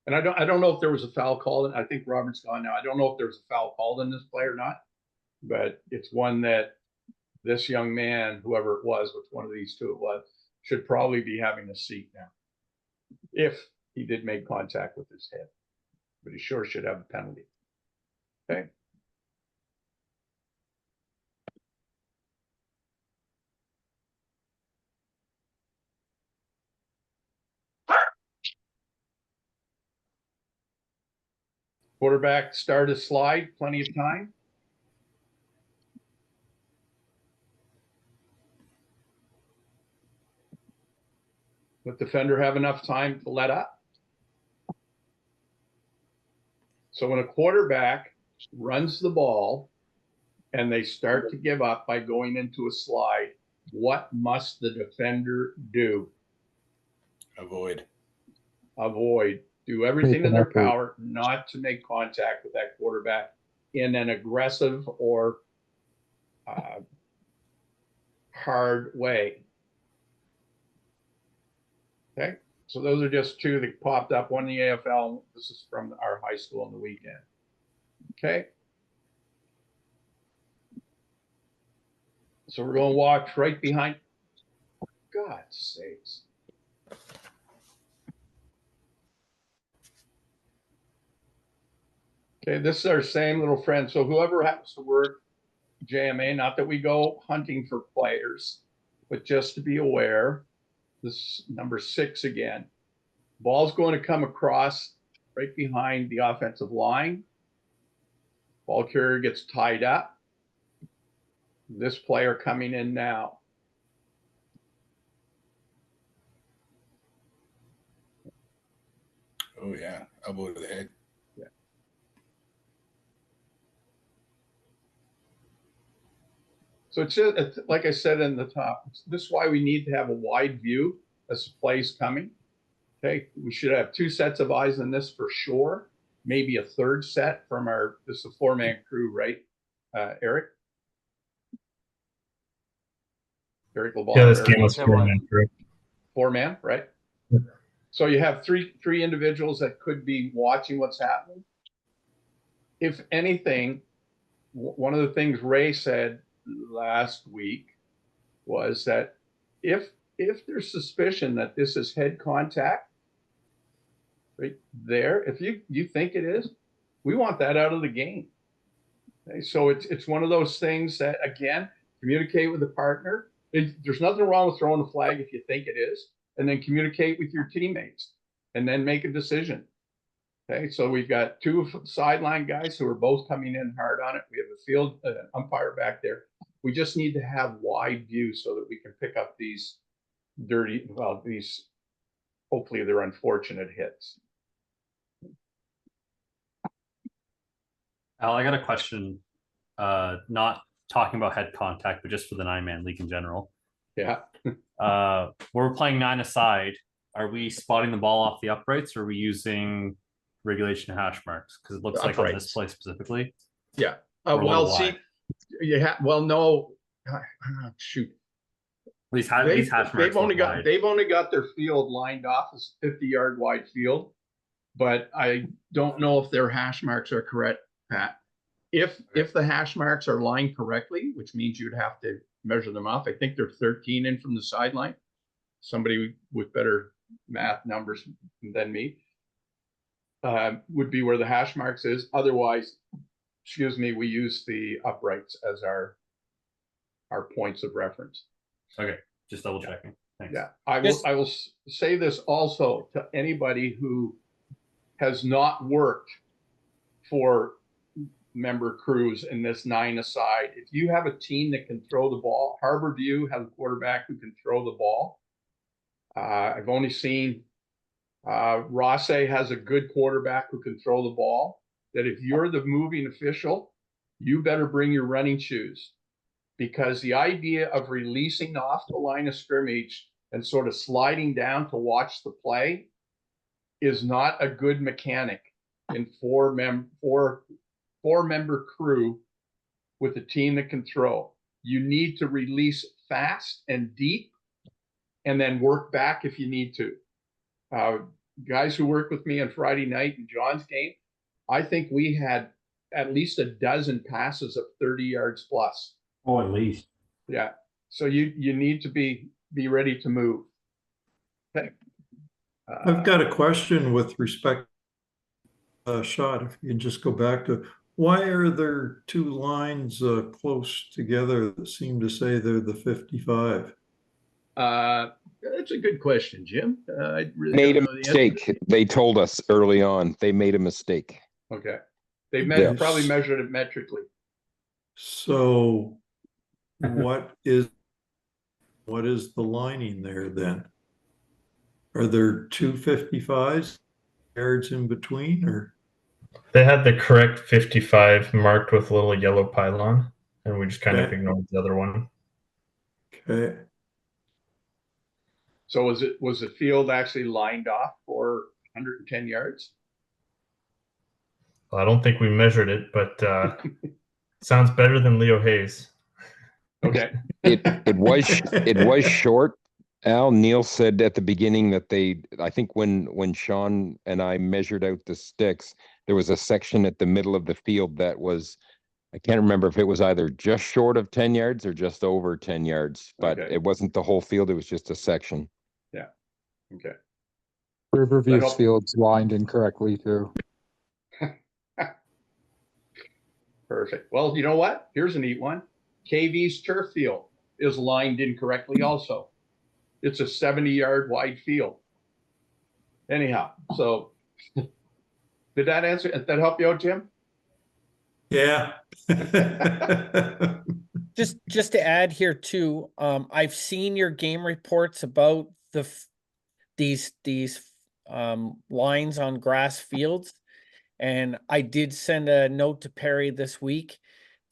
And I don't know if there was a foul called. I think Robert's gone now. I don't know if there was a foul called in this play or not, but it's one that this young man, whoever it was, which one of these two it was, should probably be having a seat now. If he did make contact with his head, but he sure should have a penalty. Okay. Quarterback start his slide, plenty of time. Let the defender have enough time to let up. So when a quarterback runs the ball and they start to give up by going into a slide, what must the defender do? Avoid. Avoid. Do everything in their Keep an effort. power not to make contact with that quarterback in an aggressive or hard way. Okay, so those are just two that popped up. One in the AFL. This is from our high school on the weekend. Okay. So we're going to watch right behind. God's sakes. Okay, this is our same little friend. So whoever happens to work JMA, not that we go hunting for players, but just to be aware, this number 6 again. Ball's going to come across right behind the offensive line. Ball carrier gets tied up. This player coming in now. Oh yeah, elbow to the head. Yeah. So it's just, like I said in the top, this is why we need to have a wide view as the play's coming. Okay, we should have 2 sets of eyes on this for sure. Maybe a third set from our, this is a 4-man crew, right, Eric? Eric LeBlanc. Yeah, this game was 4-man crew. 4-man, right? Yeah. So you have three individuals that could be watching what's happening. If anything, one of the things Ray said last week was that if there's suspicion that this is head contact right there, if you think it is, we want that out of the game. Okay? So it's one of those things that, again, communicate with the partner. There's nothing wrong with throwing a flag if you think it is, and then communicate with your teammates and then make a decision. Okay, so we've got 2 sideline guys who are both coming in hard on it. We have a field umpire back there. We just need to have wide view so that we can pick up these these, hopefully they're unfortunate hits. Al, I got a question, not talking about head contact, but just for the 9-man league in general. Yeah. We're playing 9-a-side. Are we spotting the ball off the uprights, or are we using regulation hash marks? Because it looks like on this play specifically. Yeah. Or Well, wide. see, you have, well, no, shoot. These hash marks. They've only got their field lined off as 50-yard wide field, but I don't know if their hash marks are correct, Pat. If the hash marks are lined correctly, which means you'd have to measure them off. I think they're 13 in from the sideline. Somebody with better math numbers than me would be where the hash marks is. Otherwise, excuse me, we use the uprights as our points of reference. Okay, just double checking. Thanks. Yeah, I will say this also to anybody who has not worked for member crews in this 9-a-side. If you have a team that can throw the ball, Harborview has a quarterback who can throw the ball. I've only seen Rosse has a good quarterback who can throw the ball. That if you're the moving official, you better bring your running shoes, because the idea of releasing off the line of scrimmage and sort of sliding down to watch the play is not a good mechanic in four-member crew with a team that can throw. You need to release fast and deep and then work back if you need to. Guys who worked with me on Friday night in John's game, I think we had at least a dozen passes of 30 yards plus. Oh, at least. Yeah. So you need to be ready to move. Okay. I've got a question with respect to shot. If you can just go back to, why are there 2 lines close together that seem to say they're the 55? That's a good question, Jim. I really Made don't a know the answer. mistake. They told us early on. They made a mistake. Okay. They Yeah. probably measured it metrically. So what is the lining there then? Are there 255s yards in between, or? They had the correct 55 marked with a little yellow pylon, and we just kind of Okay. ignored the other one. Okay. So was the field actually lined off for 110 yards? Well, I don't think we measured it, but sounds better than Leo Hayes. Okay. It was short. Al, Neil said at the beginning that I think when Sean and I measured out the sticks, there was a section at the middle of the field that was, I can't remember if it was either just short of 10 yards or just over 10 yards, but Okay. it wasn't the whole field. It was just a section. Yeah. Okay. Riverview's help- field's lined incorrectly too. Perfect. Well, you know what? Here's a neat one. KV's turf field is lined incorrectly also. It's a 70-yard wide field. Anyhow, so did that answer? Did that help you out, Jim? Yeah. Just to add here too, I've seen your game reports about these lines on grass fields, and I did send a note to Perry this week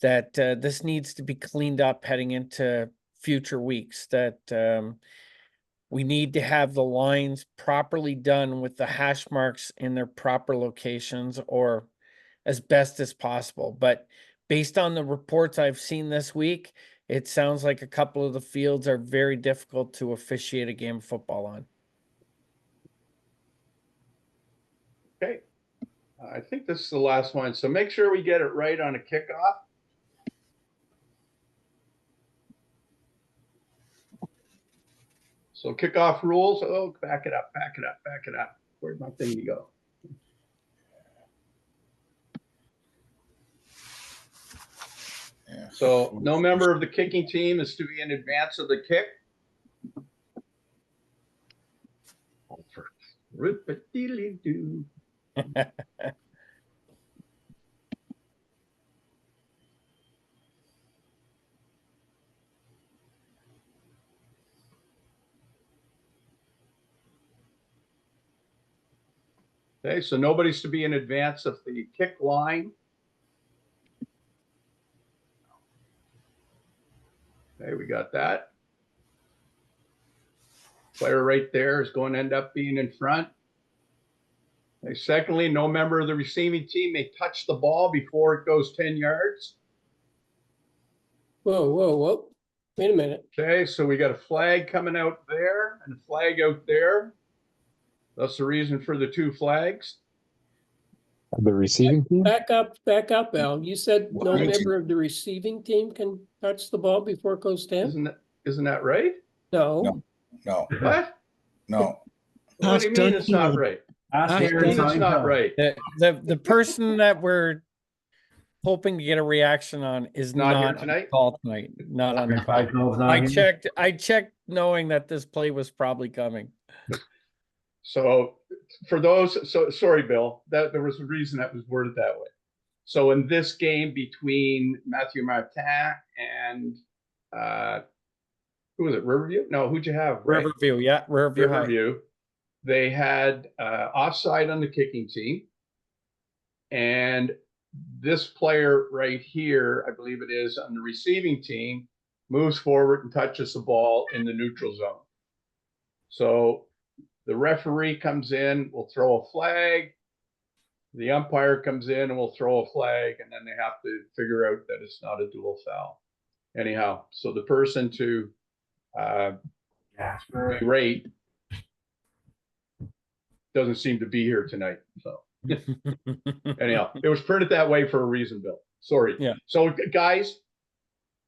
that this needs to be cleaned up heading into future weeks. That we need to have the lines properly done with the hash marks in their proper locations, or as best as possible. But based on the reports I've seen this week, it sounds like a couple of the fields are very difficult to officiate a game of football on. Okay. I think this is the last one. So make sure we get it right on a kickoff. So kickoff rules. Oh, back it up, back it up, back it up. Where'd my thing go? So no member of the kicking team is to be in advance of the kick. Rip-a-deely-doo. Okay, so nobody's to be in advance of the kick line. Okay, we got that. Player right there is going to end up being in front. Okay, secondly, no member of the receiving team may touch the ball before it goes 10 yards. Whoa, whoa, whoa. Wait a minute. Okay, so we got a flag coming out there and a flag out there. That's the reason for the two flags. The receiving team? Back up, Al. You said no member of the receiving team can touch the ball before it goes 10? Isn't that right? No. No. What? No. What do you mean it's not right? Ask What do you Aaron mean it's not Seinfeld. right? The person that we're hoping to get a reaction on is Not here not on the tonight? call tonight. Not on the Aaron call. Seinfeld's not I here? checked knowing that this play was probably coming. So for those, so sorry, Bill, that there was a reason that was worded that way. So in this game between Matthew Martin and who was it? Riverview? No, who'd you have? Ray? Riverview, yeah, Riverview High. Riverview. They had offside on the kicking team. And this player right here, I believe it is, on the receiving team, moves forward and touches the ball in the neutral zone. So the referee comes in, will throw a flag. The umpire comes in and will throw a flag, and then they have to figure out that it's not a dual foul. Anyhow, so the person to rate doesn't seem to be here tonight. So anyhow, it was printed that way for a reason, Bill. Sorry. Yeah. So guys,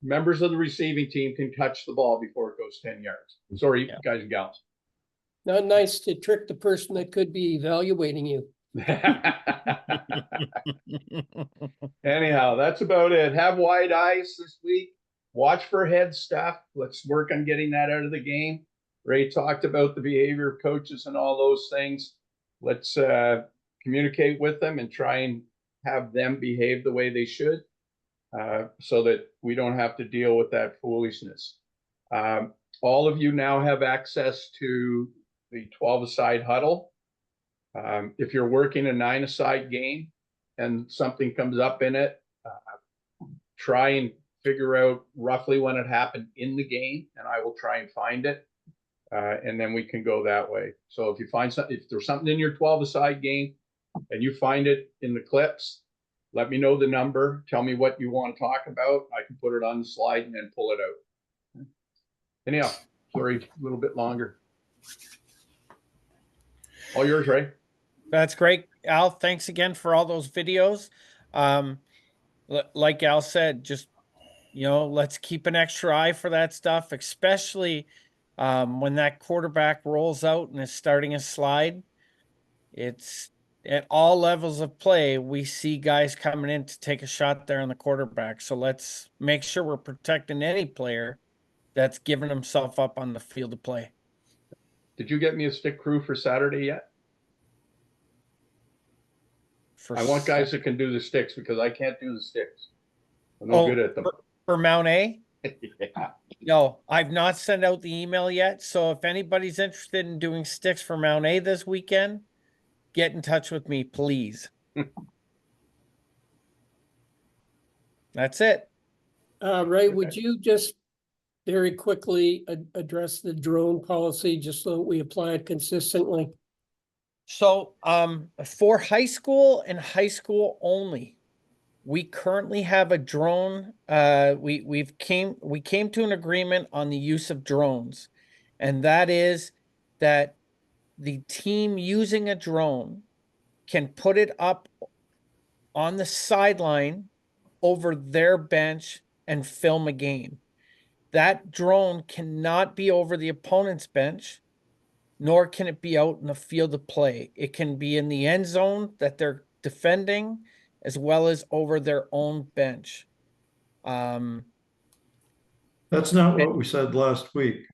members of the receiving team can touch the ball before it goes 10 yards. Sorry, guys and gals. Not nice to trick the person that could be evaluating you. Anyhow, that's about it. Have wide eyes this week. Watch for head stuff. Let's work on getting that out of the game. Ray talked about the behavior of coaches and all those things. Let's communicate with them and try and have them behave the way they should, so that we don't have to deal with that foolishness. All of you now have access to the 12-a-side huddle. If you're working a 9-a-side game and something comes up in it, try and figure out roughly when it happened in the game, and I will try and find it. And then we can go that way. So if you find something, if there's something in your 12-a-side game and you find it in the clips, let me know the number. Tell me what you want to talk about. I can put it on the slide and then pull it out. Anyhow, sorry, a little bit longer. All yours, Ray. That's great. Al, thanks again for all those videos. Like Al said, just, let's keep an extra eye for that stuff, especially when that quarterback rolls out and is starting a slide. It's at all levels of play, we see guys coming in to take a shot there on the quarterback. So let's make sure we're protecting any player that's giving himself up on the field of play. Did you get me a stick crew for Saturday yet? I want guys that can do the sticks because I can't do the sticks. I'm no good at them. For Mount A? Yeah. No, I've not sent out the email yet. So if anybody's interested in doing sticks for Mount A this weekend, get in touch with me, please. That's it. Ray, would you just very quickly address the drone policy just so that we apply it consistently? So for high school and high school only, we currently have a drone. We came to an agreement on the use of drones, and that is that the team using a drone can put it up on the sideline over their bench and film a game. That drone cannot be over the opponent's bench, nor can it be out in the field of play. It can be in the end zone that they're defending, as well as over their own bench. That's not what we said last week.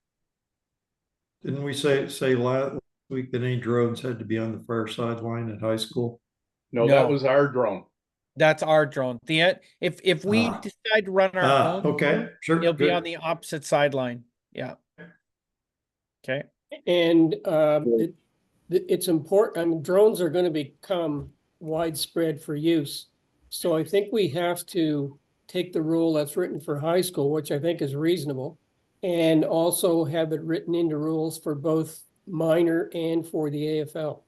Didn't we say last week that any drones had to be on the far sideline at high school? No, that was our drone. That's our drone. If we decide to run our own, okay, sure, it'll be good. on the opposite sideline. Yeah. Okay. And it's important. I mean, drones are going to become widespread for use. So I think we have to take the rule that's written for high school, which I think is reasonable, and also have it written into rules for both minor and for the AFL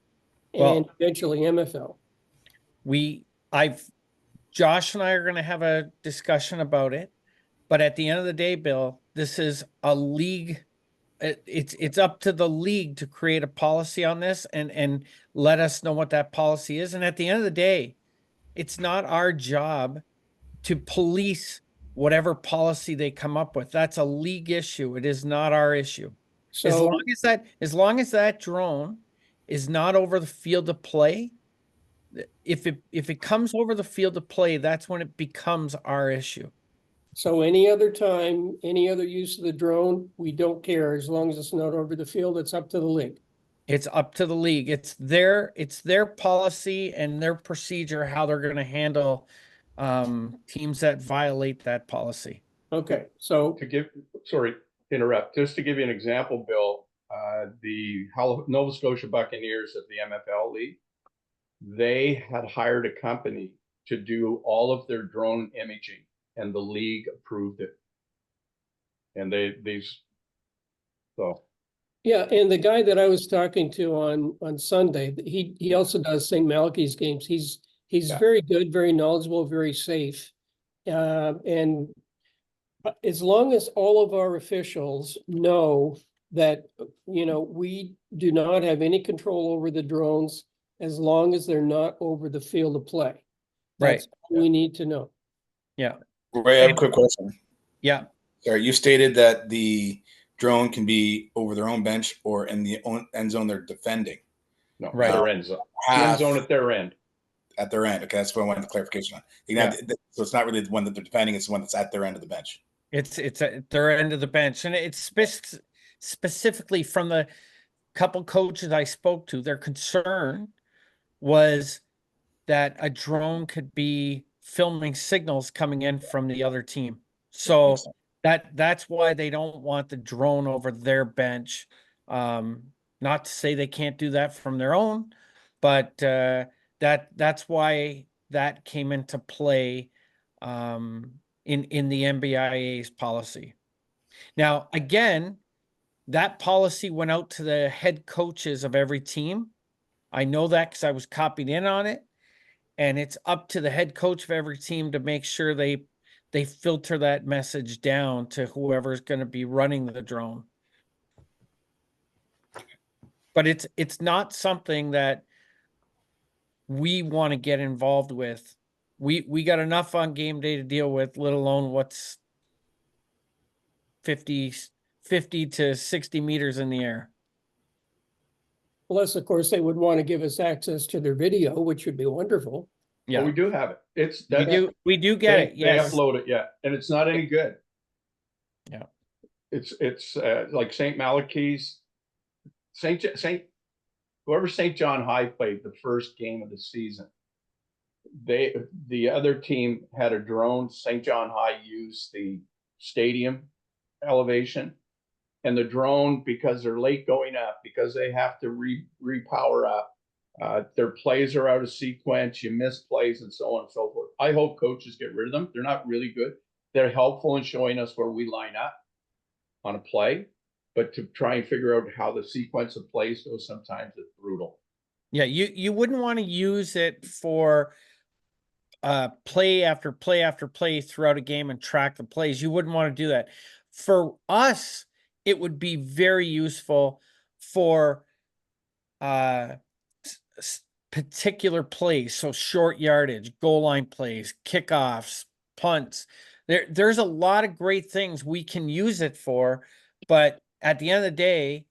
and eventually MFL. Josh and I are going to have a discussion about it, but at the end of the day, Bill, this is a league. It's up to the league to create a policy on this and let us know what that policy is. And at the end of the day, it's not our job to police whatever policy they come up with. That's a league issue. It is not our issue. So as long as that drone is not over the field of play, if it comes over the field of play, that's when it becomes our issue. So any other time, any other use of the drone, we don't care as long as it's not over the field. It's up to the league. It's up to the league. It's their policy and their procedure, how they're going to handle teams that violate that policy. Okay, so interrupt. Just to give you an example, Bill, the Nova Scotia Buccaneers of the MFL League, they had hired a company to do all of their drone imaging, and the league approved it. And yeah, and the guy that I was talking to on Sunday, he also does St. Malachy's games. He's very good, very knowledgeable, very safe. And as long as all of our officials know that, we do not have any control over the drones as long as they're not over the field of play. That's all we need to know. Yeah. Ray, I have a quick question. Yeah. Sorry, you stated that the drone can be over their own bench or in the end zone they're defending. No, their end zone. End zone at their end. At their end. Okay, that's what I wanted the clarification on. So it's not really the one that they're defending, it's the one that's at their end of the bench. It's at their end of the bench. And it's specifically from the couple coaches I spoke to, their concern was that a drone could be filming signals coming in from the other team. So that's why they don't want the drone over their bench. Not to say they can't do that from their own, but that's why that came into play in the NBIA's policy. Now, again, that policy went out to the head coaches of every team. I know that because I was copied in on it. And it's up to the head coach of every team to make sure they filter that message down to whoever's going to be running the drone. But it's not something that we want to get involved with. We got enough on game day to deal with, let alone what's 50 to 60 meters in the air. Unless, of course, they would want to give us access to their video, which would be wonderful. Yeah, But we do have it. It's we do get it. Yes, they upload it, yeah, and it's not any good. Yeah, it's like St. Malachy's, whoever St. John High played the first game of the season. The other team had a drone. St. John High used the stadium elevation, and the drone, because they're late going up, because they have to repower up, their plays are out of sequence, you miss plays, and so on and so forth. I hope coaches get rid of them. They're not really good. They're helpful in showing us where we line up on a play, but to try and figure out how the sequence of plays goes, sometimes it's brutal. yeah. You wouldn't want to use it for play after play after play throughout a game and track the plays. You wouldn't want to do that. For us, it would be very useful for particular plays, so short yardage, goal line plays, kickoffs, punts. There's a lot of great things we can use it for, but at the end of the day,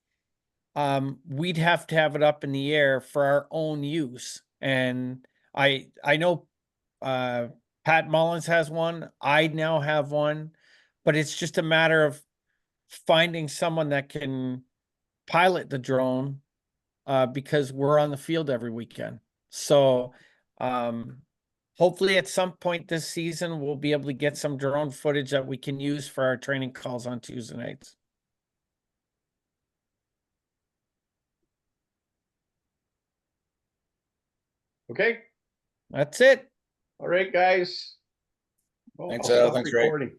we'd have to have it up in the air for our own use. And I know Pat Mullins has one. I now have one, but it's just a matter of finding someone that can pilot the drone because we're on the field every weekend. So hopefully at some point this season, we'll be able to get some drone footage that we can use for our training calls on Tuesday nights. Okay. That's it. All right, guys. Thanks, I'll Al. stop Thanks, Ray. recording.